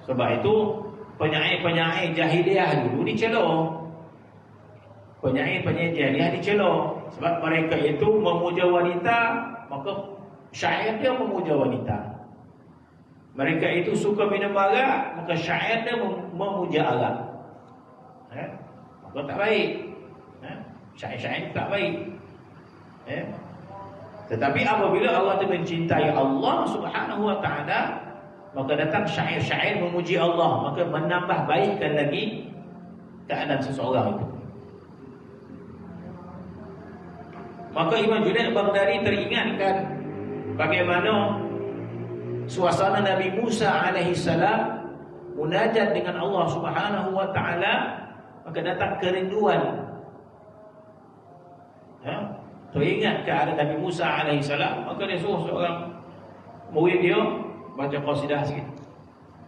Sebab itu penyair-penyair jahiliah dulu dicela. Penyair-penyair jahiliah dicela sebab mereka itu memuja wanita, maka syair dia memuja wanita. Mereka itu suka minum arak, maka syair dia memuja arak. Maka tak baik. Syair-syair tak baik. Tetapi apabila Allah itu mencintai Allah Subhanahu wa taala, maka datang syair-syair memuji Allah, maka menambah baikkan lagi keadaan seseorang itu. Maka Imam Junaid Baghdadi teringatkan bagaimana suasana Nabi Musa alaihi salam munajat dengan Allah Subhanahu wa taala, maka datang kerinduan. Teringat keadaan Nabi Musa alaihi salam, maka dia suruh seorang murid dia baca qasidah sikit.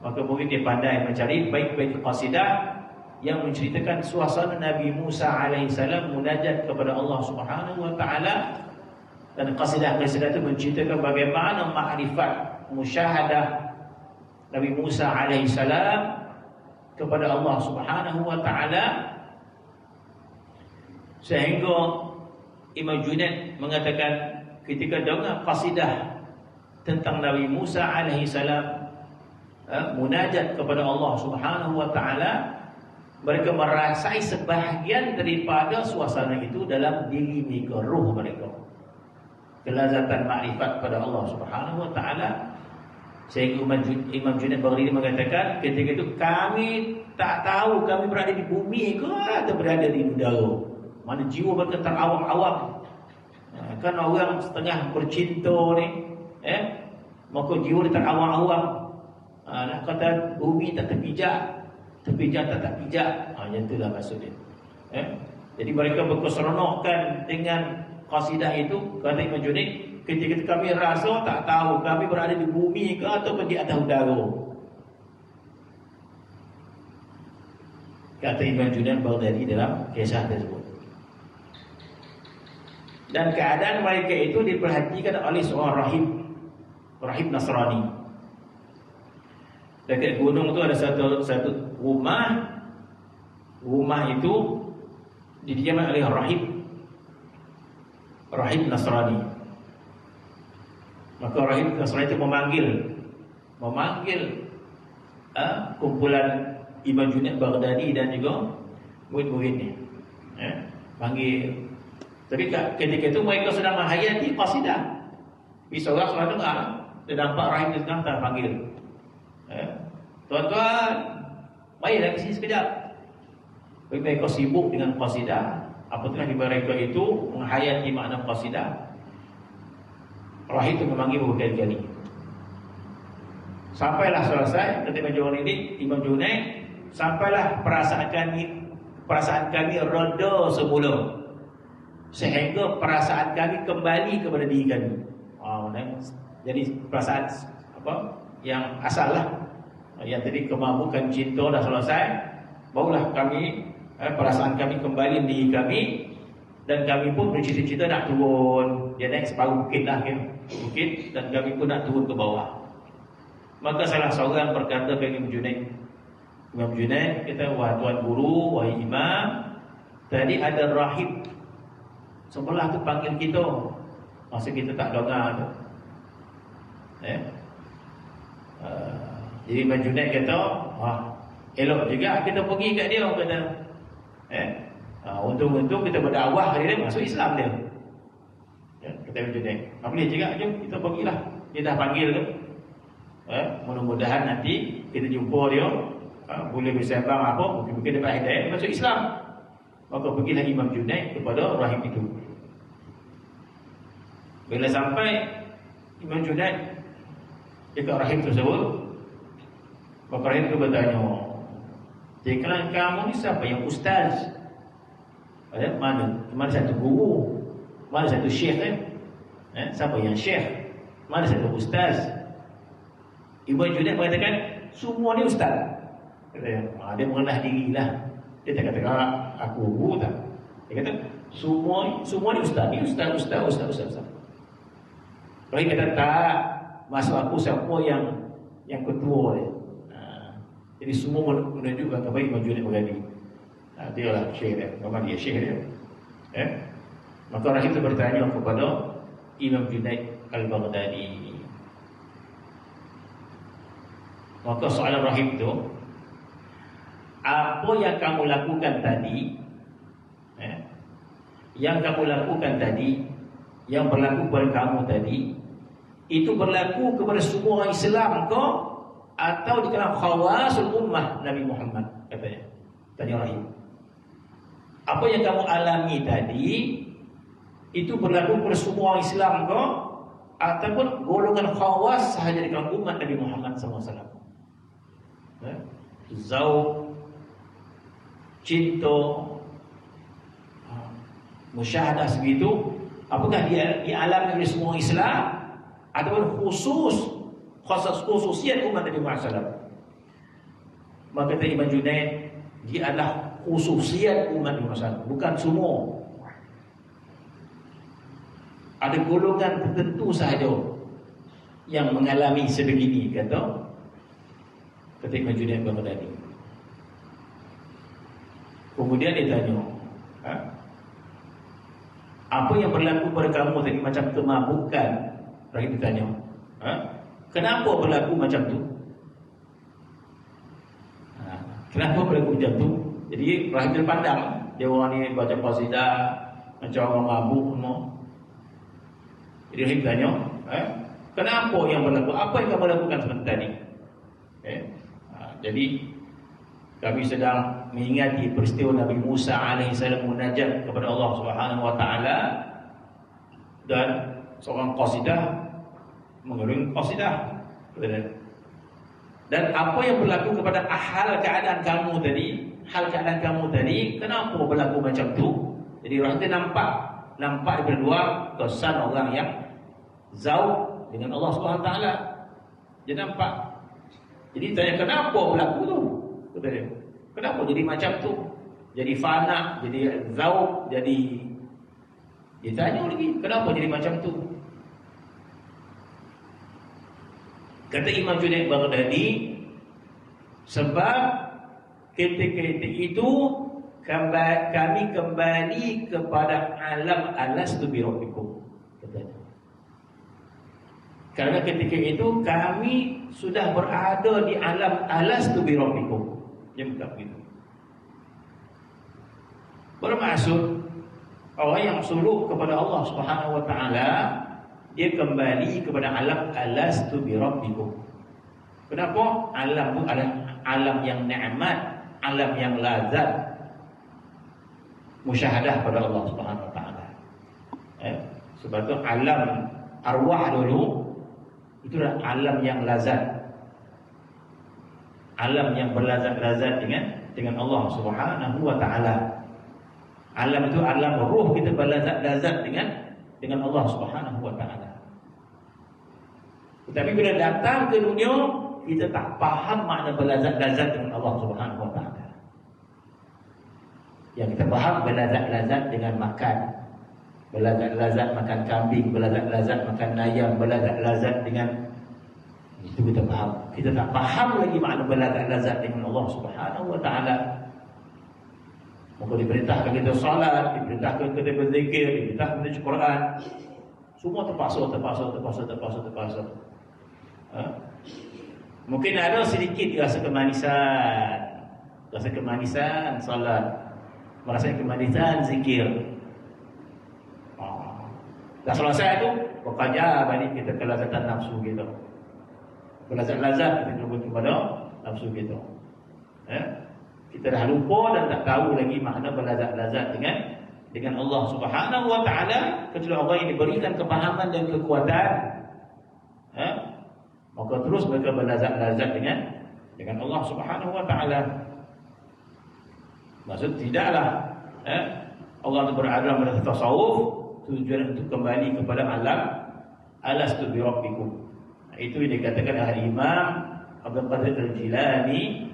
Maka murid dia pandai mencari baik-baik qasidah yang menceritakan suasana Nabi Musa alaihi salam munajat kepada Allah Subhanahu wa taala. Dan qasidah-qasidah itu menceritakan bagaimana makrifat musyahadah Nabi Musa alaihi salam kepada Allah Subhanahu wa taala, sehingga Imam Junaid mengatakan ketika dengar qasidah tentang Nabi Musa alaihi salam munajat kepada Allah Subhanahu wa taala, mereka merasai sebahagian daripada suasana itu dalam diri mereka, ruh mereka, kelazatan makrifat pada Allah Subhanahu wa taala. Sehingga Imam Junaid Baghdadi mengatakan ketika itu kami tak tahu kami berada di bumi ke atau berada di udara. Mana jiwa mereka terawam-awam. Kan orang setengah bercinta ni, maka jiwa dia terawam-awam. Nak kata bumi tak terpijak, terpijak tak terpijak. Macam itulah maksudnya. Jadi mereka berkeseronokkan dengan qasidah itu. Kata Imam Junaid, ketika kami rasa tak tahu kami berada di bumi ke atau di atas udara. Kata Imam Junaid Baghdadi dalam kisah tersebut. Dan keadaan mereka itu diperhatikan oleh seorang rahib Nasrani. Dekat gunung itu ada satu rumah. Rumah itu didiami oleh rahib Nasrani. Maka rahib Nasrani itu memanggil kumpulan Imam Junaid Baghdadi dan juga murid-muridnya. Panggil. Tapi ketika itu mereka sedang menghayati qasidah. Bisa orang sedang dengar, dia nampak rahib dia sedang panggil. Tuan-tuan, marilah ke sini sekejap. Mereka sibuk dengan qasidah. apabila mereka itu menghayati makna qasidah, Rahib itu memanggil berkali-kali. Sampailah selesai ketika Imam Junaid, sampailah perasaan kami reda semula, sehingga perasaan kami kembali kepada diri kami. Jadi perasaan yang asal lah, yang tadi kemabukan cinta dah selesai, barulah kami perasaan kami kembali diri kami, dan kami pun bercita-cita nak turun. Dia naik separuh bukit lah, bukit, dan kami pun nak turun ke bawah. Maka salah seorang berkata kepada Imam Junaid, kata, wahai tuan guru, wahai imam, tadi ada rahib sebelah tu panggil kita, masa kita tak dengar tu. Jadi Imam Junaid kata, elok juga kita pergi kat dia, kata. Untung-untung kita berdakwah dia masuk Islam dia. Kata Imam Junaid, boleh juga, jom kita pergilah. Dia dah panggil tu. Mudah-mudahan nanti kita jumpa dia, boleh bersembang apa, mungkin dapat hidayah masuk Islam. Maka pergilah Imam Junaid kepada rahib itu. Bila sampai Imam Junaid dekat rahib tersebut, maka rahib itu bertanya, "Jikalau kamu ni siapa yang ustaz? Mana satu guru? Mana satu syekh? Siapa yang syekh? Mana satu ustaz?" Imam Junaid mengatakan, semua ni ustaz. Dia mengenal diri lah. Dia tak kata, aku guru tak. Dia kata, semua ni ustaz. Ni ustaz. Kalau dia kata, tak, maksud aku siapa yang ketua dia. Jadi semua menunjukkan kepada Imam Junaid berani. Dia lah syekh dia. Memang dia syekh dia. Maka orang itu bertanya kepada Imam Junaid Al-Baghdadi. Maka soalan rahib itu, apa yang kamu lakukan tadi, yang kamu lakukan tadi, yang berlaku kepada kamu tadi, itu berlaku kepada semua orang Islam ke, atau di kalangan khawasul ummah Nabi Muhammad? Katanya, tanya rahib, apa yang kamu alami tadi itu berlaku kepada semua orang Islam ke, ataupun golongan khawas sahaja di kalangan umat Nabi Muhammad SAW? Zauq, cinta, musyahadah segitu, apakah dia dialami oleh semua Islam ataupun khususiat umat Nabi Muhammad SAW? Maka kata Imam Junaid, dia adalah khususiat umat Nabi Muhammad SAW, bukan semua. Ada golongan tertentu sahaja yang mengalami sebegini, kata Imam Junaid Baghdadi. Kemudian dia tanya, apa yang berlaku pada kamu tadi macam kemabukan? Rahib ditanya, kenapa berlaku macam tu? Kenapa berlaku macam tu? Jadi Rahib terpandang, dia orang ni baca qasidah macam orang mabuk semua. Jadi Rahib tanya, kenapa yang berlaku? Apa yang kamu lakukan sebentar ni? Jadi kami sedang mengingati peristiwa Nabi Musa alaihissalam munajat kepada Allah Subhanahu wa taala, dan seorang qasidah mengurung qasidah. Dan apa yang berlaku kepada hal keadaan kamu tadi, kenapa berlaku macam tu? Jadi orang itu nampak di luar kesan orang yang zauq dengan Allah Subhanahu wa taala. Dia nampak. Jadi tanya, kenapa berlaku tu? Kenapa jadi macam tu? Jadi fana, jadi zauq, jadi... Dia tanya lagi, kenapa jadi macam tu? Kata Imam Junaid Baghdadi, sebab ketika itu kami kembali kepada alam alastu bi rabbikum. Katanya, karena ketika itu kami sudah berada di alam alastu bi rabbikum. Dia bukan begitu. Bermaksud orang yang suluk kepada Allah Subhanahu wa taala, dia kembali kepada alam alastu bi rabbikum. Kenapa? Alam itu adalah alam yang nikmat, alam yang lazat. musyahadah pada Allah Subhanahu Wa Taala. Sebab itu alam arwah dulu itulah alam yang lazat, alam yang berlazat-lazat dengan Allah Subhanahu Wa Taala. Alam itu alam ruh kita berlazat-lazat dengan Allah Subhanahu Wa Taala. Tetapi bila datang ke dunia, kita tak faham makna berlazat-lazat dengan Allah Subhanahu Wa Taala. Yang kita faham berlazat-lazat dengan makan, berlazat-lazat makan kambing, berlazat-lazat makan ayam, berlazat-lazat dengan itu kita faham. Kita tak faham lagi makna berlazat-lazat dengan Allah Subhanahu Wa Taala. Maka diperintahkan kita salat, diperintahkan kita berzikir, diperintahkan kita baca Quran. Semua terpaksa. Mungkin ada sedikit rasa kemanisan salat, merasa kemanisan zikir. Dah selesai tu, bekerja balik kita ke lazatan nafsu kita. Berlazat-lazat kita jumpa kepada nafsu kita. Kita dah lupa dan tak tahu lagi makna berlazat-lazat dengan Allah Subhanahu Wa Taala, kecuali Allah yang diberikan kepahaman dan kekuatan. Maka terus mereka berlazat-lazat dengan Allah Subhanahu Wa Taala. Maksud tidaklah Allah itu berada dalam tasawuf tujuan untuk kembali kepada alam alastu bi rabbikum. Itu yang dikatakan oleh Imam Abdul Qadir Al-Jilani.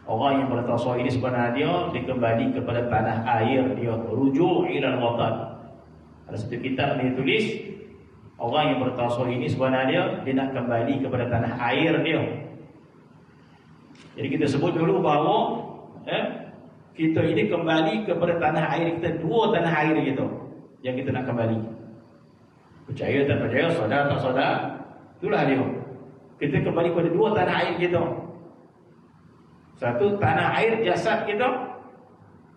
Orang yang bertasawuf ini sebenarnya dia kembali kepada tanah air dia, rujuk ilal watan. Ada satu kitab dia tulis, orang yang bertasawuf ini sebenarnya dia nak kembali kepada tanah air dia. Jadi kita sebut dulu bahawa kita ini kembali kepada tanah air kita, dua tanah air kita yang kita nak kembali. Percaya tak percaya, sadar tak sadar, itulah dia. Kita kembali kepada dua tanah air kita. Satu tanah air jasad kita,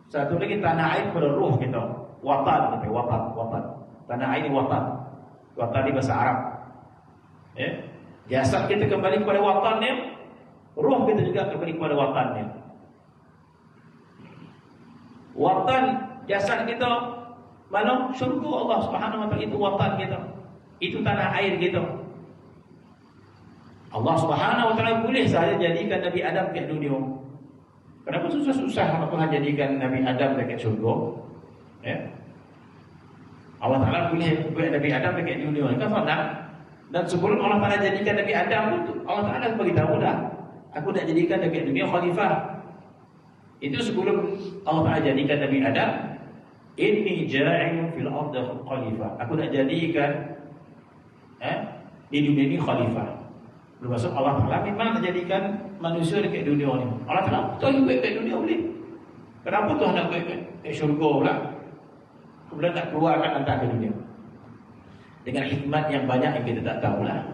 satu lagi tanah air pada ruh kita. Watan, watan. Tanah air watan. Watan di bahasa Arab. Jasad kita kembali kepada watannya, ruh kita juga kembali kepada watannya. Watan jasad kita mana? Syurga Allah Subhanahu Wa Taala, itu watan kita. Itu tanah air kita. Allah Subhanahu Wa Taala boleh saja jadikan Nabi Adam ke dunia. Kenapa susah-susah Allah jadikan Nabi Adam dekat syurga? Allah Taala boleh buat Nabi Adam dekat dunia. Kan senang. Dan sebelum Allah Taala jadikan Nabi Adam itu, Allah Taala beritahu dah, aku nak jadikan dekat dunia khalifah. Itu sebelum Allah Taala jadikan Nabi Adam, inni ja'ilun fil ardi khalifah. Aku nak jadikan di dunia ini khalifah. Bermaksud Allah Ta'ala memang nak jadikan manusia dekat dunia ni. Allah Ta'ala Tuhan buat dekat dunia boleh. Kenapa Tuhan nak buat dekat syurga pula? Kemudian tak keluarkan hantar ke dunia. Dengan hikmat yang banyak yang kita tak tahulah.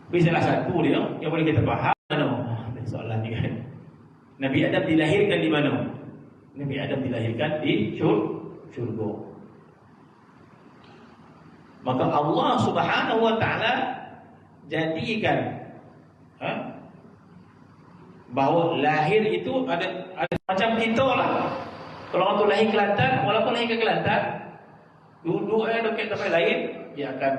Tapi salah satu dia yang boleh kita faham. Soalan ni kan, Nabi Adam dilahirkan di mana? Nabi Adam dilahirkan di syurga. Maka Allah Subhanahu Wa Ta'ala jadikan bahawa lahir itu ada macam kita lah. Kalau orang tu lahir Kelantan, walaupun lahir ke Kelantan, duduk dekat tempat lain, dia akan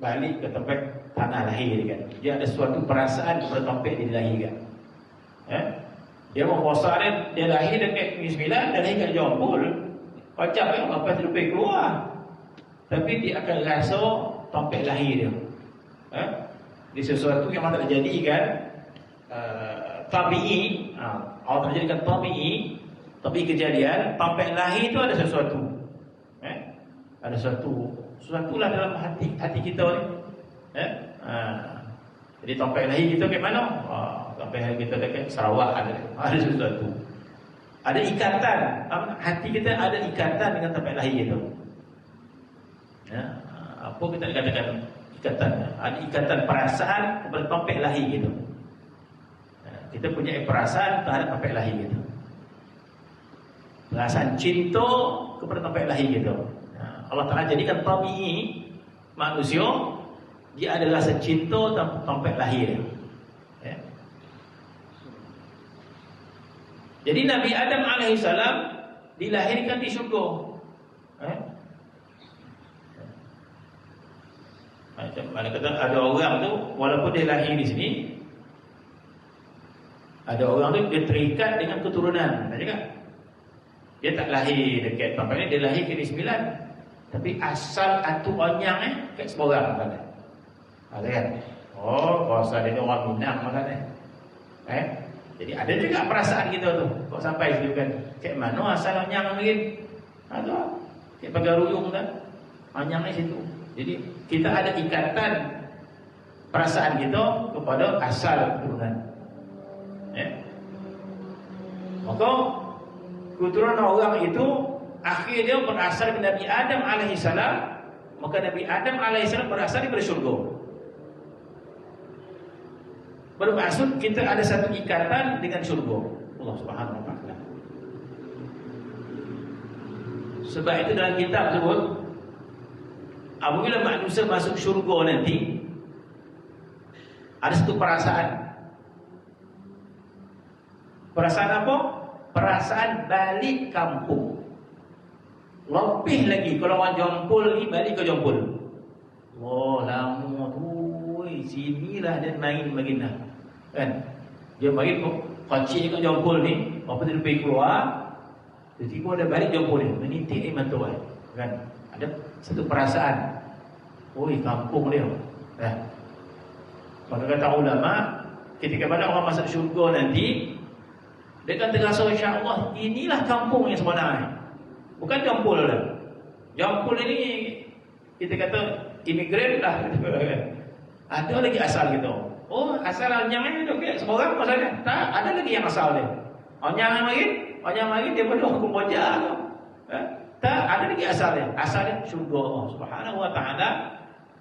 balik ke tempat tanah lahir kan. Dia ada suatu perasaan kepada tempat dia dilahirkan. Dia mau puasa dia lahir dekat Negeri Sembilan, dia lahir kat Jombol. Pacak lepas tu lebih keluar. Tapi dia akan rasa tempat lahir dia. Di sesuatu yang Allah tak jadikan tabi'i. Allah tak jadikan tabi'i, tapi kejadian tempat lahir itu ada sesuatu. Ada sesuatu lah dalam hati kita ni. Jadi tempat lahir kita ke mana? Tempat lahir kita dekat Sarawak ada sesuatu. Ada ikatan. Hati kita ada ikatan dengan tempat lahir kita. Apa kita katakan ikatan? Ada ikatan perasaan kepada tempat lahir kita. Kita punya perasaan terhadap tempat lahir kita. Perasaan cinta kepada tempat lahir kita. Allah Ta'ala jadikan tabi'i manusia, dia ada rasa cinta tempat lahir. Jadi Nabi Adam alaihissalam dilahirkan di syurga. Mana kata ada orang tu walaupun dia lahir di sini, ada orang tu dia terikat dengan keturunan, dia tak lahir dekat bapaknya, dia lahir ke Negeri Sembilan, tapi asal atu onyang kat Semarang kan. Ada kan? Oh, kuasa dia orang Minang maknanya. Jadi ada juga perasaan kita tu. Kok sampai situ kan? Kat mana asal onyang lagi? Ada. Kat Pagaruyung kan? Onyangnya situ. Jadi kita ada ikatan perasaan kita kepada asal keturunan. Maka keturunan orang itu akhirnya berasal dari Nabi Adam alaihissalam. Maka Nabi Adam alaihissalam berasal dari syurga. Bermaksud kita ada satu ikatan dengan syurga Allah Subhanahu wa taala. Sebab itu dalam kitab tersebut, apabila manusia masuk syurga nanti, ada satu perasaan. Perasaan apa? Perasaan balik kampung. Lebih lagi kalau orang Jompol ni balik ke Jompol. Oh, lama tu, sinilah dia main baginda. Kan? Dia main kecil ke Jompol ni, apa dia pergi keluar, tiba-tiba dia balik Jompol ni, menitik air mata kan? Ada satu perasaan. Oi, kampung dia. Maka kata ulama, ketika mana orang masuk syurga nanti, dia akan terasa insya-Allah inilah kampung yang sebenarnya. Bukan Jompol lah. Jompol ini kita kata imigran lah. Ada lagi asal gitu. Oh, asal nyang itu ke seorang maksudnya. Tak, ada lagi yang asal dia. Nyang lagi dia pada hukum wajah tu. Tak, ada lagi asalnya. Asalnya syurga Allah Subhanahu wa taala.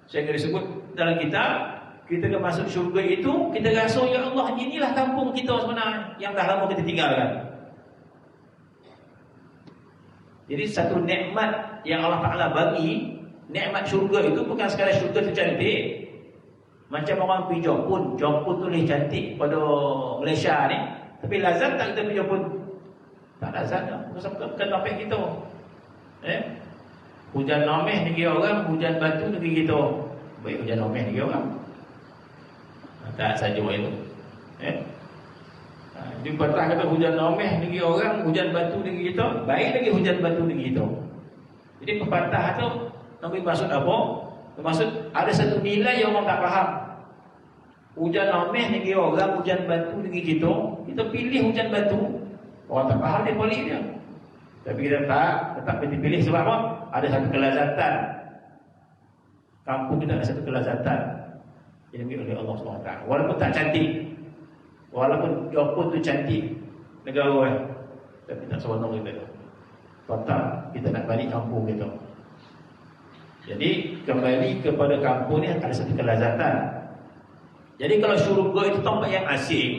Sehingga disebut dalam kitab, kita ke masuk syurga itu, kita rasa ya Allah, inilah kampung kita sebenarnya yang dah lama kita tinggalkan. Jadi satu nikmat yang Allah Taala bagi, nikmat syurga itu bukan sekadar syurga tu cantik. Macam orang pergi Jepun tu ni cantik pada Malaysia ni, tapi lazat tak kita pergi Jepun? Tak lazat dah. Bukan topik kita. Hujan nomeh negeri orang, hujan batu negeri kita. Baik hujan nomeh negeri orang. Tak saja itu. Dia patah kata hujan nomeh negeri orang, hujan batu negeri kita. Baik lagi hujan batu negeri kita. Jadi pepatah tu Nabi maksud apa? Maksud ada satu nilai yang orang tak faham. Hujan nomeh negeri orang, hujan batu negeri kita. Kita pilih hujan batu. Orang tak faham dia boleh dia. Tapi kita tetap pilih sebab apa? Ada satu kelazatan. Kampung kita ada satu kelazatan yang dimiliki oleh Allah SWT. Walaupun tak cantik, walaupun Jepun tu cantik negara tapi tak seronok kita. Tetap kita nak balik kampung kita. Jadi kembali kepada kampung ni ada satu kelazatan. Jadi kalau syurga itu tempat yang asing,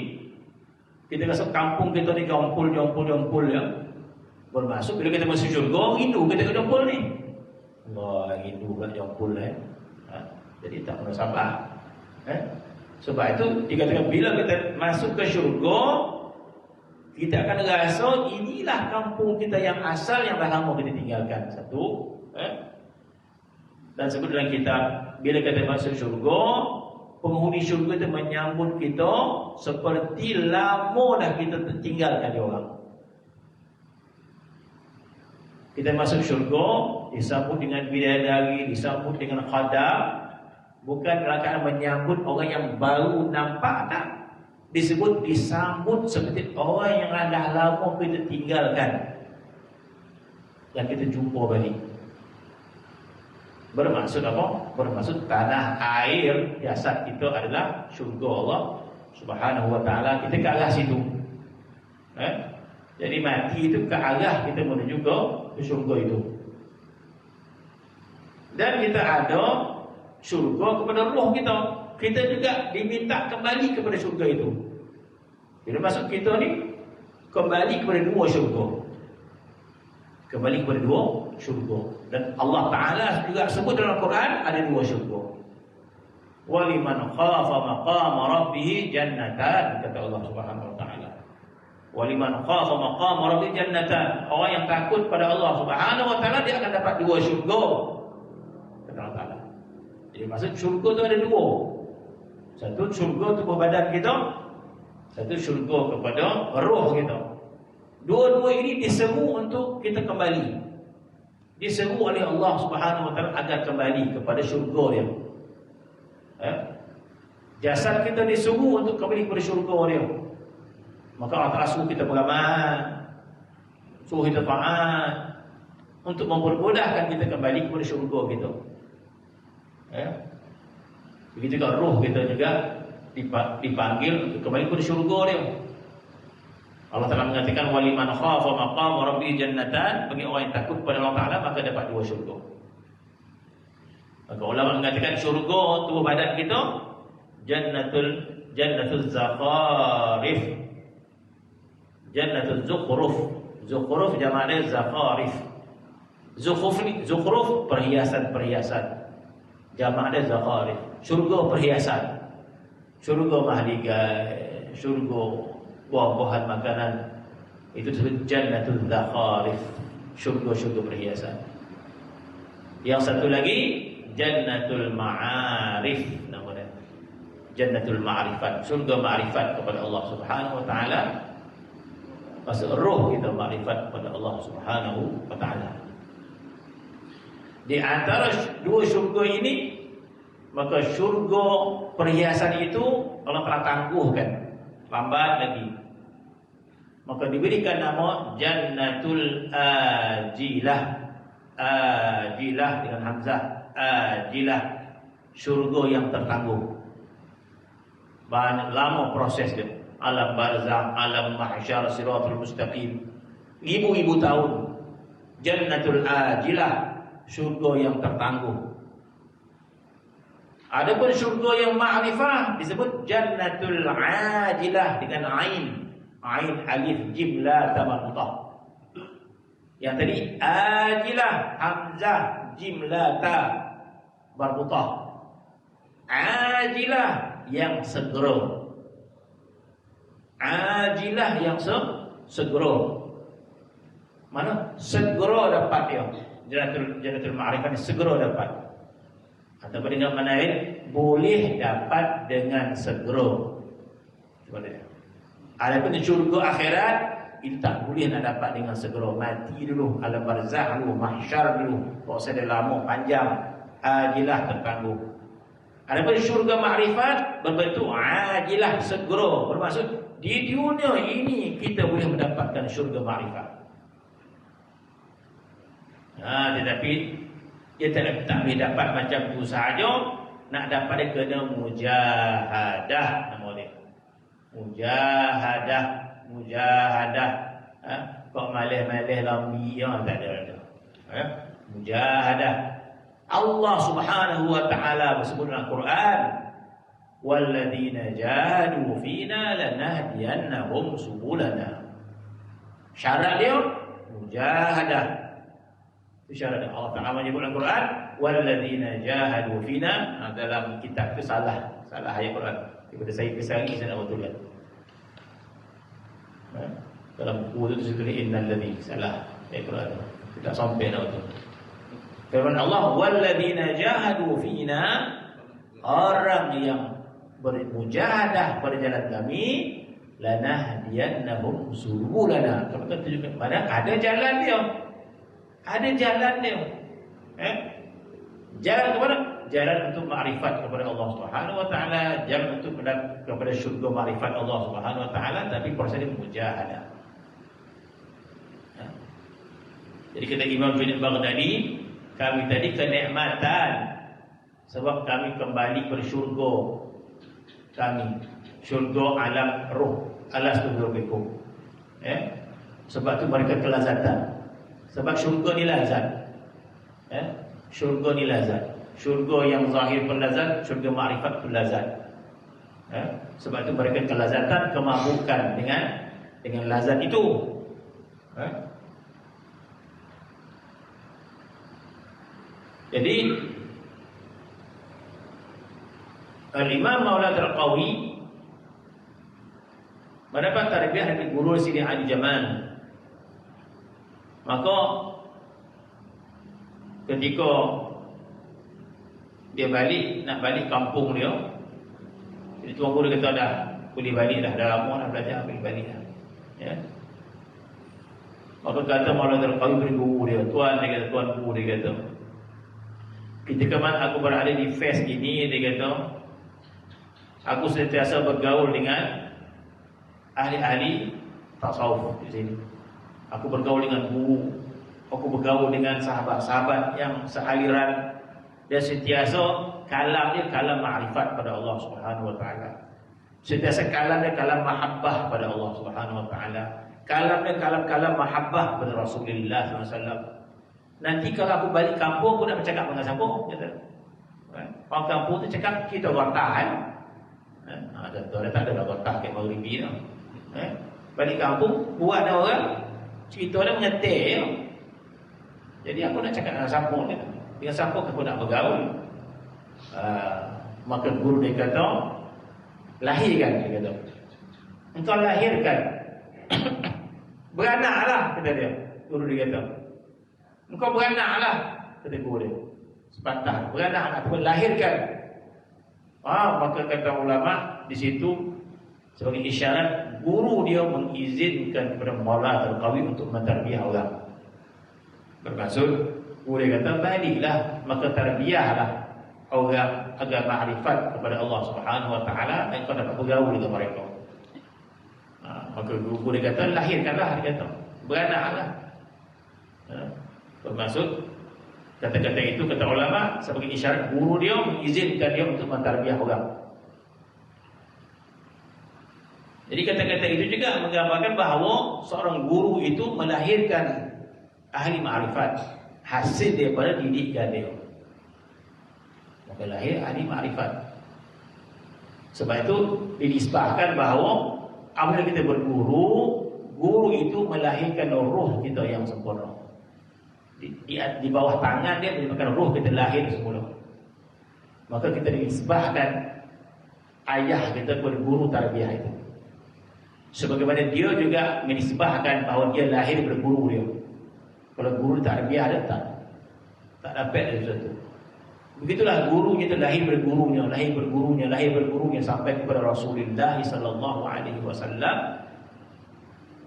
kita rasa kampung kita ni Jompol ya. Bermaksud bila kita masuk syurga, rindu kita ke Jompol ni. Allah, rindu pula Jompol jadi tak pernah sabar. Sebab itu dikatakan bila kita masuk ke syurga, kita akan rasa inilah kampung kita yang asal yang dah lama kita tinggalkan. Satu. Dan sebut dalam kitab, bila kita masuk syurga, penghuni syurga itu menyambut kita seperti lama dah kita tinggalkan dia orang. Kita masuk syurga, disambut dengan bidadari, disambut dengan khadam. Bukan rangkaian menyambut orang yang baru nampak, tak. Disebut disambut seperti orang yang dah lama kita tinggalkan dan kita jumpa balik. Bermaksud apa? Bermaksud tanah air jasad kita adalah syurga Allah Subhanahu wa taala. Kita ke arah situ. Jadi mati itu ke arah kita menuju ke syurga itu. Dan kita ada syurga kepada roh kita. Kita juga diminta kembali kepada syurga itu. Jadi maksud kita ni kembali kepada dua syurga. Kembali kepada dua syurga. Dan Allah Ta'ala juga sebut dalam Quran ada dua syurga. Waliman khafa maqama rabbih jannatan, kata Allah Subhanahu wa taala. Waliman khafa maqama rabbih jannatan. Orang yang takut pada Allah Subhanahu wa taala dia akan dapat 2 syurga. Kata Allah Taala. Jadi maksud syurga tu ada 2. Satu syurga tubuh badan kita, satu syurga kepada roh kita. Dua-dua ini diseru untuk kita kembali. Diseru oleh Allah Subhanahu wa taala agar kembali kepada syurga dia. Jasad kita disuruh untuk kembali kepada syurga dia. Maka Allah Ta'ala suruh kita beramal, suruh kita taat, untuk mempermudahkan kita kembali kepada syurga kita. Begitu juga roh kita juga dipanggil untuk kembali kepada syurga dia. Allah Ta'ala mengatakan waliman khafa maqama rabbih jannatan, bagi orang yang takut kepada Allah Ta'ala maka dapat 2 syurga. Maka ulama mengatakan syurga tubuh badan kita jannatul zakharif, jannatul zukhruf. Zukhruf jamak dia zakharif. Zukhruf perhiasan-perhiasan, jamak dia zakharif. Syurga perhiasan, syurga mahligai, syurga buah-buahan makanan, itu disebut jannatul zakharif, syurga-syurga perhiasan. Yang satu lagi jannatul ma'arif, namanya jannatul ma'rifat, syurga ma'rifat kepada Allah Subhanahu wa taala. Maksud roh kita ma'rifat kepada Allah Subhanahu wa taala. Di antara 2 syurga ini, maka syurga perhiasan itu Allah telah tangguhkan, lambat lagi. Maka diberikan nama jannatul ajilah. Ajilah dengan hamzah, ajilah, syurga yang tertangguh. Banyak lama proses dia. Alam barzakh, alam mahsyar, siratul mustaqim, ribu-ribu tahun. Jannatul ajilah, syurga yang tertangguh. Adapun syurga yang ma'rifah disebut jannatul ajilah dengan ain alif jim la ta marbuthah. Yang tadi ajilah hamzah jim la ta marbuthah. Ajilah yang segera. Ajilah yang segera. Mana? Segera dapat dia. Jannatul ma'rifah segera dapat. Atau dengan mana lain, boleh dapat dengan segera. Cuba lihat. Adapun syurga akhirat itu tak boleh nak dapat dengan segera. Mati dulu, alam barzakh dulu, mahsyar dulu, proses dia lama panjang, ajilah tertangguh. Adapun syurga makrifat berbentuk ajilah, segera. Bermaksud di dunia ini kita boleh mendapatkan syurga makrifat. Tetapi dia tak boleh dapat macam tu sahaja. Nak dapat dia kena mujahadah, nama dia. Mujahadah. Kok malih-malih lambi tak ada. Mujahadah. Allah Subhanahu wa taala bersebut dalam Quran, walladzina jahadu fina lanahdiyannahum subulana. Syarat dia mujahadah. Itu syarat dia. Allah Taala menyebut dalam Quran, walladzina jahadu fina. Dalam kitab itu salah ayat Quran. Daripada saya kesari saya nak betulkan. Dalam buku itu disebut innal ladzi, salah ayat Quran. Tidak sampai nak betul. Firman Allah, walladzina jahadu fina, orang yang bermujahadah pada jalan kami, lanahdiyannahum subulana. Kalau kita tunjukkan mana ada jalan dia. Ada jalan dia. Jalan kepada jalan untuk makrifat kepada Allah Subhanahu wa taala, jalan untuk kepada syurga makrifat Allah Subhanahu wa taala, tapi prosesnya mujahadah. Jadi kata Imam Junaid Baghdadi, kami tadi kenikmatan sebab kami kembali ke syurga kami, syurga alam roh, alastu birabbikum. Sebab tu mereka kelazatan. Sebab syurga ni lazat. Syurga ni lazat. Syurga yang zahir pun lazat, syurga makrifat pun lazat. Sebab tu mereka kelazatan, kemabukan dengan lazat itu. Jadi Al-Imam Maulad Al-Qawi mendapat tarbiyah dari guru Sidi Ali Jamal. Maka ketika dia nak balik kampung dia, jadi tuan guru kata dah boleh balik dah lama dah belajar, boleh balik dah. Ya. Maka kata Maulana Al-Qawi beri guru dia, tuan guru dia kata, ketika mana aku berada di fest ini, dia kata, aku sentiasa bergaul dengan ahli-ahli tasawuf di sini. Aku bergaul dengan guru, aku bergaul dengan sahabat-sahabat yang sealiran, dan sentiasa kalam dia kalam ma'rifat pada Allah Subhanahu wa taala. Sentiasa kalam dia kalam mahabbah pada Allah Subhanahu wa taala. Kalam dia kalam mahabbah pada Rasulullah sallallahu alaihi wasallam. Nanti kalau aku balik kampung, aku nak bercakap dengan siapa? Kata. Orang kampung tu cakap kita gotah kan. Ada tak ada gotah kat Maghribi dah. Balik kampung buat dah orang cerita dia mengetik. Jadi aku nak cakap dengan siapa ni? Dengan siapa aku nak bergaul? Maka guru dia kata, lahirkan, dia kata. Engkau lahirkan. Beranaklah, kata dia. Guru dia kata. Engkau beranaklah, kata guru dia. Sepatah, beranak ataupun lahirkan. Maka kata ulama di situ sebagai isyarat guru dia mengizinkan kepada Maulana Al-Qawi untuk mentarbiyah orang. Bermaksud guru dia kata baliklah, maka tarbiyahlah orang agar makrifat kepada Allah Subhanahu wa taala dan kau dapat bergaul dengan mereka. Maka guru dia kata lahirkanlah, dia kata beranaklah. Bermaksud kata-kata itu kata ulama sebagai isyarat guru dia mengizinkan dia untuk mentarbiyah orang. Jadi kata-kata itu juga menggambarkan bahawa seorang guru itu melahirkan ahli ma'rifat hasil daripada didikan dia. Maka lahir ahli ma'rifat. Sebab itu dinisbahkan bahawa apabila kita berguru, guru itu melahirkan roh kita yang sempurna. Di bawah tangan dia merupakan roh kita lahir semula. Maka kita dinisbahkan ayah kita kepada guru tarbiyah itu. Sebagaimana dia juga menisbahkan bahawa dia lahir daripada guru dia. Kalau guru tarbiyah dia tak dapat dari sesuatu. Begitulah guru kita lahir daripada gurunya sampai kepada Rasulullah sallallahu alaihi wasallam.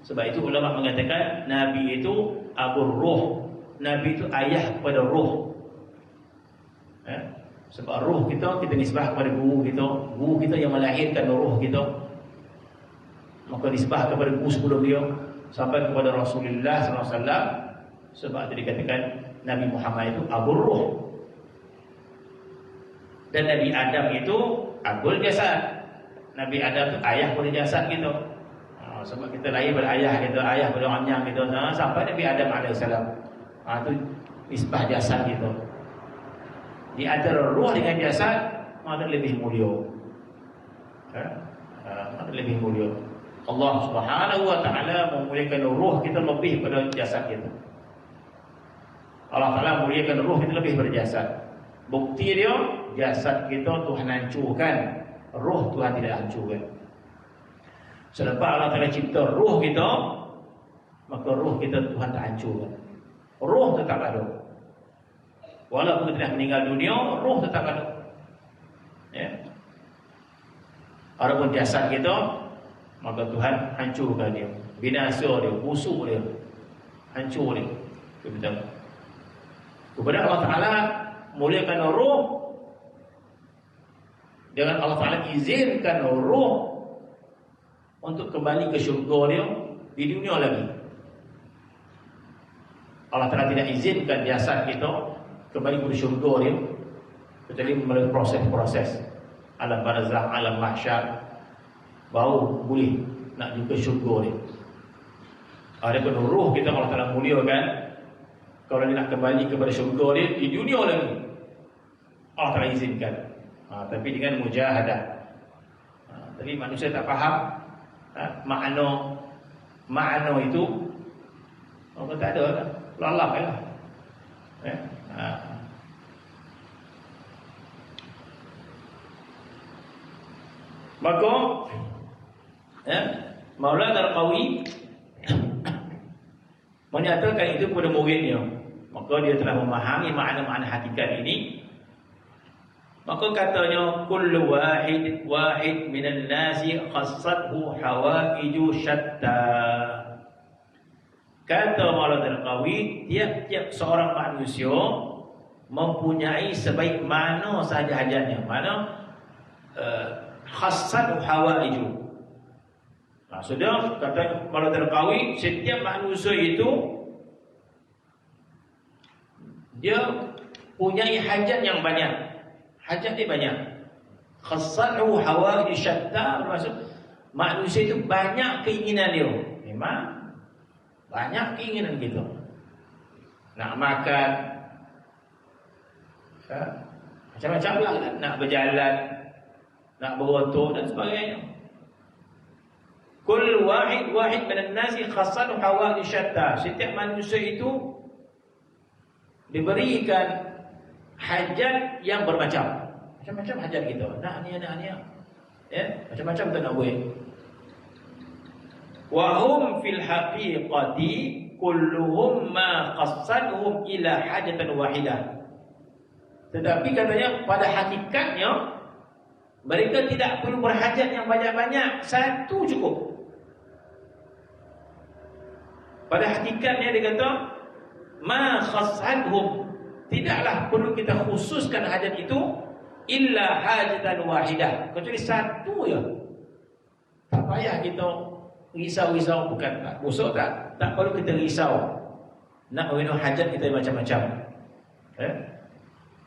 Sebab itu ulama mengatakan Nabi itu abur ruh. Nabi itu ayah kepada ruh. Sebab ruh kita nisbah kepada guru kita yang melahirkan ruh kita. Maka nisbah kepada guru sebelum dia sampai kepada Rasulullah sallallahu alaihi wasallam. Sebab itu dikatakan Nabi Muhammad itu abur ruh. Dan Nabi Adam itu abul jasad. Nabi Adam itu ayah pada jasad kita. Sebab kita lahir pada ayah kita, ayah pada anyang kita, sampai Nabi Adam alaihissalam. Itu nisbah jasad kita. Di antara ruh dengan jasad, mana lebih mulia? Mana lebih mulia? Allah Subhanahu wa taala memuliakan ruh kita lebih pada jasad kita. Allah Taala memuliakan ruh kita lebih pada jasad. Bukti dia, jasad kita Tuhan hancurkan, ruh Tuhan tidak hancurkan. Selepas Allah Taala cipta ruh kita, maka ruh kita Tuhan tak hancurkan. Ruh tetap ada. Walaupun kita dah meninggal dunia, ruh tetap ada. Ya. Adapun jasad kita, maka Tuhan hancurkan dia, binasa dia, busuk dia, hancur dia. Betul. Kepada Allah Taala muliakan roh, jangan Allah Taala izinkan roh untuk kembali ke syurga dia di dunia lagi. Allah Taala tidak izinkan jasad kita kembali ke syurga dia kecuali melalui proses-proses alam barzakh, alam mahsyar, baru boleh nak jumpa syurga dia. Adapun roh kita Allah Taala muliakan, kalau dia nak kembali kepada syurga dia di dunia lagi, Allah Taala izinkan. Tapi dengan mujahadah. Tapi manusia tak faham makna itu. Orang tak ada lah, lalap lah. Maulana Al-Qawi menyatakan itu kepada muridnya. Maka dia telah memahami makna-makna hakikat ini. Maka katanya, kullu wahid minan nasi khassathu hawaiju syatta. Kata Maulana Al-Qawi, tiap-tiap seorang manusia mempunyai sebaik mana sahaja hajatnya. Mana khassathu hawaiju. Maksudnya, kata Maulana Al-Qawi, setiap manusia itu dia punyai hajat yang banyak. Hajat dia banyak. Khassathu hawaij syatta, bermaksud manusia itu banyak keinginan dia. Memang banyak keinginan kita. Nak makan, macam-macam lah. Nak berjalan, nak berotor dan sebagainya. Kull wahid minan nasi khassathu hawaij syatta. Setiap manusia itu diberikan hajat yang bermacam. Macam-macam hajat kita. Nak ni. Ya, macam-macam kita nak buat. Wa hum fil haqiqati kulluhum ma qassaduhum ila hajatan wahidah. Tetapi katanya pada hakikatnya mereka tidak perlu berhajat yang banyak-banyak, satu cukup. Pada hakikatnya dia kata ma khassadhum, tidaklah perlu kita khususkan hajat itu illa hajatan wahidah, kecuali satu ya. Tak payah kita risau-risau, bukan tak busuk, tak perlu kita risau nak memenuhi hajat kita macam-macam.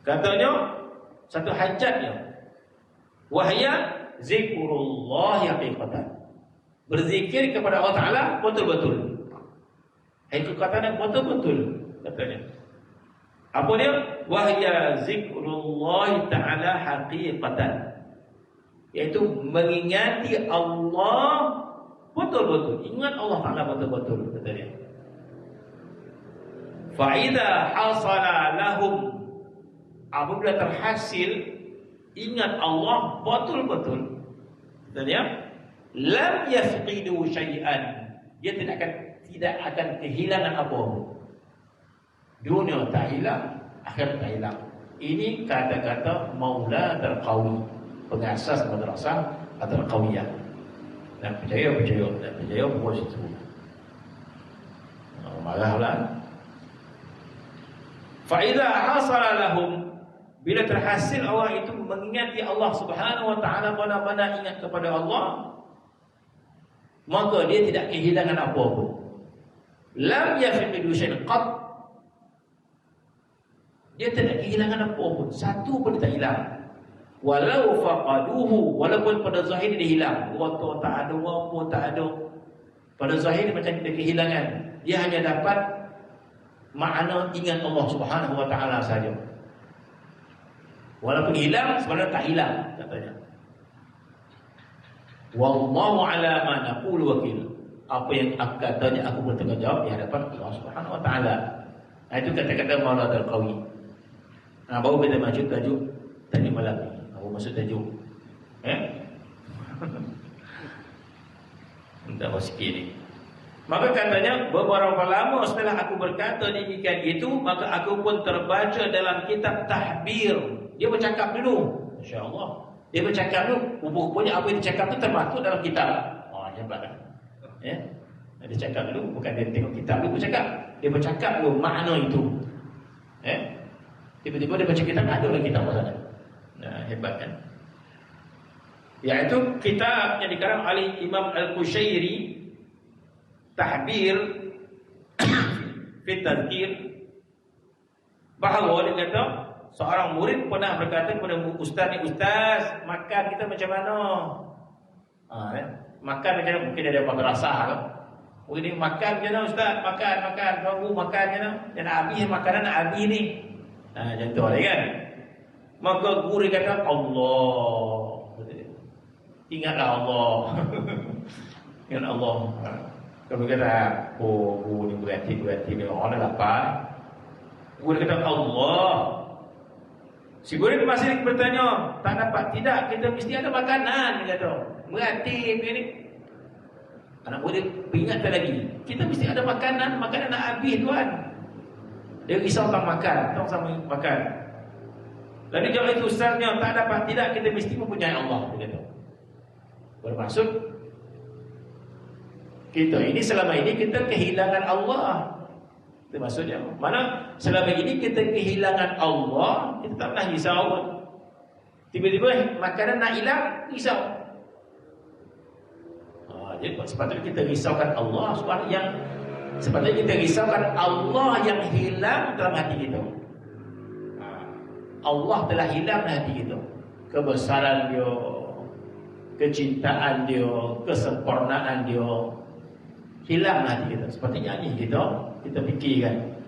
Katanya satu hajatnya wahya zikrullah haqiqatan, berzikir kepada Allah Ta'ala betul-betul. Hakikatnya betul-betul katanya. Apa dia? Wahya zikrullah ta'ala haqiqatan, iaitu mengingati Allah betul-betul. Ingat Allah Ta'ala betul-betul, kata dia. Fa'idha hasala lahum, apabila terhasil ingat Allah betul-betul, kata dia, lam yafqidu syai'an, dia tidak akan kehilangan apa-apa. Dunia tak hilang, akhirat tak hilang. Ini kata-kata Maulana Al-Qawi, pengasas madrasah Al-Qawiyah. Dan percaya, dan percaya buat situ. Marahlah. Fa idza hasala lahum, bila terhasil orang itu mengingati Allah Subhanahu wa taala, benar-benar ingat kepada Allah, maka dia tidak kehilangan apa-apa. Lam yafiqidu syai'an qat, dia tidak kehilangan apa-apa, satu pun tak hilang. Walau faqaduhu, walaupun pada zahir dia hilang, rotor tak ada, apa tak ada, pada zahir macam dia kehilangan, dia hanya dapat makna ingat Allah Subhanahu wa taala saja. Walaupun hilang, sebenarnya tak hilang, katanya. Wallahu ala ma naqulu wakil, apa yang katanya aku bertanggungjawab di hadapan Allah Subhanahu wa taala. Itu kata-kata Maulana Al-Qawi. Baru kita maju tajuk tadi malam ni. Apa maksud tajuk? Entah apa sikit ni. Maka katanya, beberapa lama setelah aku berkata demikian itu, maka aku pun terbaca dalam kitab tahbir. Dia bercakap dulu, insya-Allah. Dia bercakap dulu, rupa-rupanya apa yang dia cakap tu termaktub dalam kitab. Hebat kan? Dia cakap dulu, bukan dia tengok kitab dulu bercakap. Dia bercakap dulu makna itu. Tiba-tiba dia baca kitab, ada dalam kitab sana. Hebat kan? Iaitu kitab yang dikarang oleh Imam Al-Qushairi, Tahbir fi Tadhkir, bahawa dia kata seorang murid pernah berkata kepada ustaz ni, ustaz, makan kita macam mana? Makan macam mana? Mungkin ada madrasah kan? Ini makan macam mana ustaz? Makan, baru makan macam mana? Dan habis makanan habis ni. Macam tu lah kan? Maka guru kata, Allah, ingatlah Allah. Ingat Allah. Kalau kata, guru ni berhati orang dah lapar. Guru kata, Allah. Si guru masih bertanya, tak dapat, tidak, kita mesti ada makanan, dia kata. Berhati begini. Anak muda peringatkan lagi, kita mesti ada makanan nak habis tuan. Dia risau tentang makan, tentang sama makan. Lalu jawab itu ustaznya, tak dapat tidak, kita mesti mempunyai Allah. Dia kata. Bermaksud kita ini selama ini kita kehilangan Allah. Itu maksudnya. Mana selama ini kita kehilangan Allah, kita tak pernah risau. Tiba-tiba makanan nak hilang, risau. Jadi sepatutnya kita risaukan Allah sepatutnya kita risaukan Allah yang hilang dalam hati kita. Allah telah hilang dalam hati kita. Kebesaran dia, kecintaan dia, kesempurnaan dia hilang dalam hati kita. Sepatutnya ini kita fikirkan.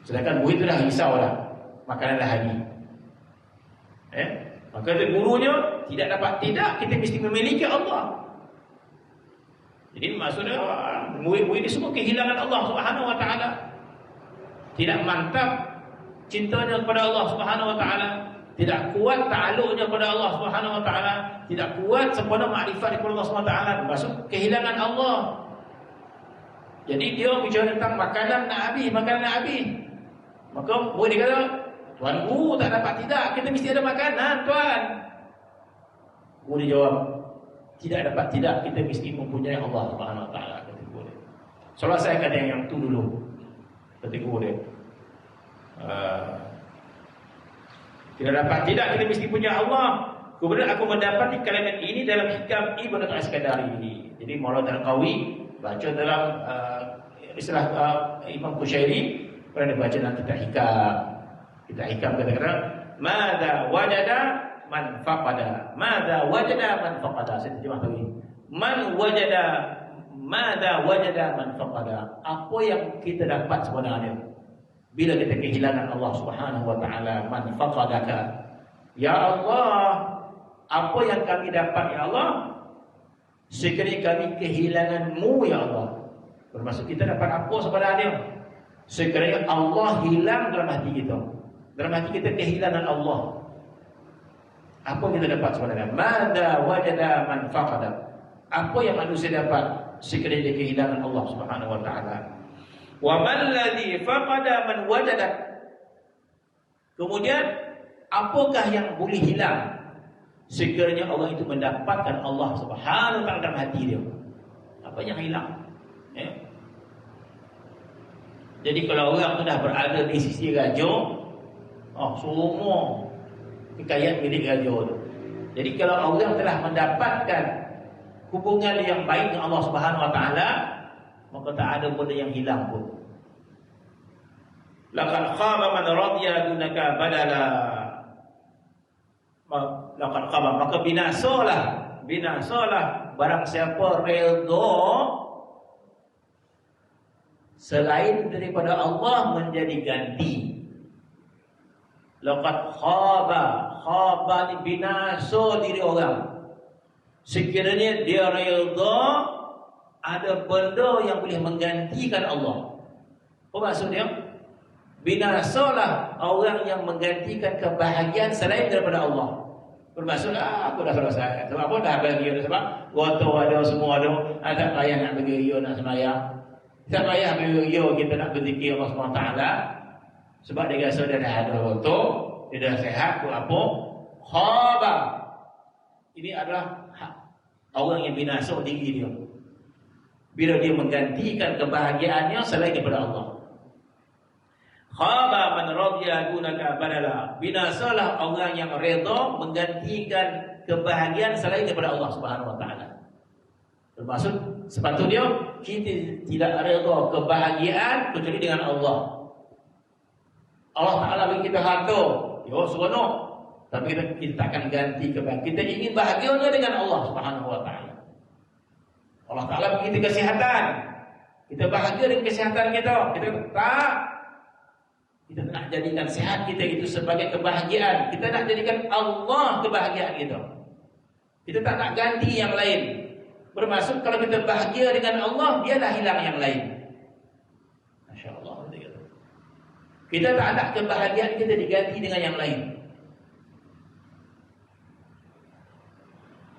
Sedangkan murid itu dah risau dah, makanan dah habis. Maka gurunya tidak dapat tidak, kita mesti memiliki Allah. Jadi maksudnya murid-murid ini semua kehilangan Allah Subhanahu wa taala. Tidak mantap cintanya kepada Allah Subhanahu wa taala, tidak kuat ta'alluqnya kepada Allah Subhanahu wa taala, tidak kuat sempurna makrifat kepada Allah Subhanahu wa taala, maksud kehilangan Allah. Jadi dia bicara tentang makanan nak habis. Maka murid dia kata, "Tuan guru tak dapat tidak, kita mesti ada makanan, tuan." Murid jawab, tidak dapat tidak, kita mesti mempunyai Allah Subhanahu wa taala. Kata guru dia. Soalnya saya kata yang tu dulu. Kata guru dia. Tidak dapat tidak, kita mesti punya Allah. Kemudian aku mendapati kalimat ini dalam hikam Ibnu Al-Askandari. Jadi Maulana Al-Qawi baca dalam istilah Imam Qushairi, pernah dibaca dalam kitab hikam kata-kata, "Madza wajada man faqada, madza wajada man faqada." Saya terjemah tadi. Madza wajada man faqada. Apa yang kita dapat sebenarnya bila kita kehilangan Allah Subhanahu wa taala? Man faqadaka. Ya Allah, apa yang kami dapat ya Allah? Sekiranya kami kehilangan-Mu ya Allah. Bermaksud kita dapat apa sebenarnya? Sekiranya Allah hilang dalam hati kita. Dalam hati kita kehilangan Allah. Apa yang kita dapat sebenarnya? Madza wajada man faqada. Apa yang manusia dapat sekiranya dia kehilangan Allah Subhanahu wa taala? Wa man ladzi faqada man wajada. Kemudian apakah yang boleh hilang sekiranya Allah itu mendapatkan Allah Subhanahu wa taala dalam hati dia? Apa yang hilang? Jadi kalau orang tu dah berada di sisi raja, semua kekayaan milik raja tu. Jadi kalau orang telah mendapatkan hubungan yang baik dengan Allah Subhanahu wa taala, maka tak ada benda yang hilang pun. Laqad khaba man radiya dunaka badala. Laqad khaba, maka binasalah barang siapa redha selain daripada Allah menjadi ganti. Laqad khaba ni binasa diri orang. Sekiranya dia redha ada benda yang boleh menggantikan Allah. Apa maksudnya? Binasalah orang yang menggantikan kebahagiaan selain daripada Allah. Bermaksud aku dah selesai. Sebab apa dah bagi dia, sebab waktu ada semua ada, tak payah nak bagi dia nak sembahyang. Tak payah bagi dia kita nak berzikir Allah SWT. Sebab dia rasa dia dah ada waktu, dia dah sehat tu apa? Khaba. Ini adalah orang yang binasa diri dia. Bila dia menggantikan kebahagiaannya selain daripada Allah. Khaba man radiya dunaka badala. Binasalah orang yang redha menggantikan kebahagiaan selain daripada Allah Subhanahu wa taala. Bermaksud sepatutnya kita tidak redha kebahagiaan kecuali dengan Allah. Allah Taala bagi kita harta, seronok. Tapi kita takkan ganti kebahagiaan. Kita ingin bahagianya dengan Allah Subhanahu wa taala. Allah Taala bagi kita kesihatan. Kita bahagia dengan kesihatan kita. Kita nak jadikan sehat kita itu sebagai kebahagiaan. Kita nak jadikan Allah kebahagiaan kita. Kita tak nak ganti yang lain. Bermaksud kalau kita bahagia dengan Allah, biarlah hilang yang lain. Masya Allah. Kita tak nak kebahagiaan kita diganti dengan yang lain.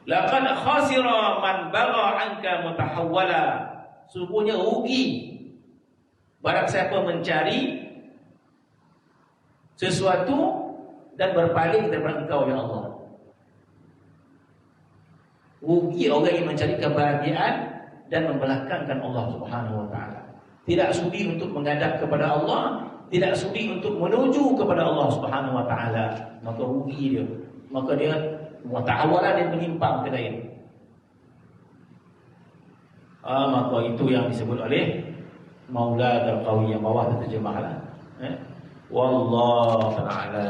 Laqad khasira man bagha anka mutahawwala. Sungguhnya rugi barang siapa mencari sesuatu dan berpaling daripada Engkau ya Allah. Rugi orang yang mencari kebahagiaan dan membelakangkan Allah Subhanahu wa taala. Tidak sudi untuk menghadap kepada Allah, tidak sudi untuk menuju kepada Allah Subhanahu wa taala, maka rugi dia. Maka dia mutahawwala, dia menyimpang ke lain. Maka itu yang disebut oleh Maula Al-Qawi yang bawah terjemahlah. Wallahu ta'ala.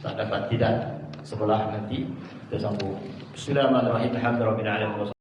Tak dapat tidak sebelah nanti kita sambung. Bismillahirrahmanirrahim. Alhamdulillahirabbil alamin.